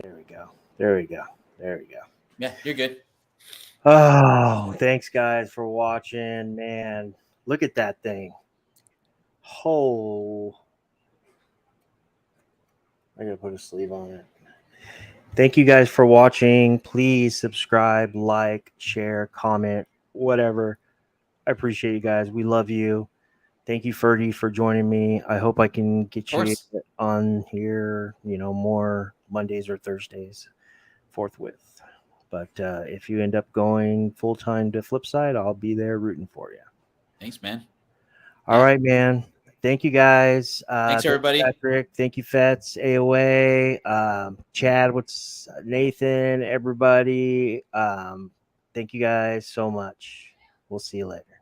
There we go. There we go. There we go. Yeah, you're good. Oh, thanks guys for watching. Man, look at that thing. Oh, I gotta put a sleeve on it. Thank you guys for watching. Please subscribe, like, share, comment, whatever. I appreciate you guys. We love you. Thank you, Ferdy, for joining me. I hope I can get you on here, more Mondays or Thursdays forthwith. But if you end up going full-time to Flipside, I'll be there rooting for you. Thanks, man. All right, man. Thank you, guys. Thanks, everybody. Patrick. Thank you, Fets, AOA, Chad, what's Nathan, everybody. Thank you guys so much. We'll see you later.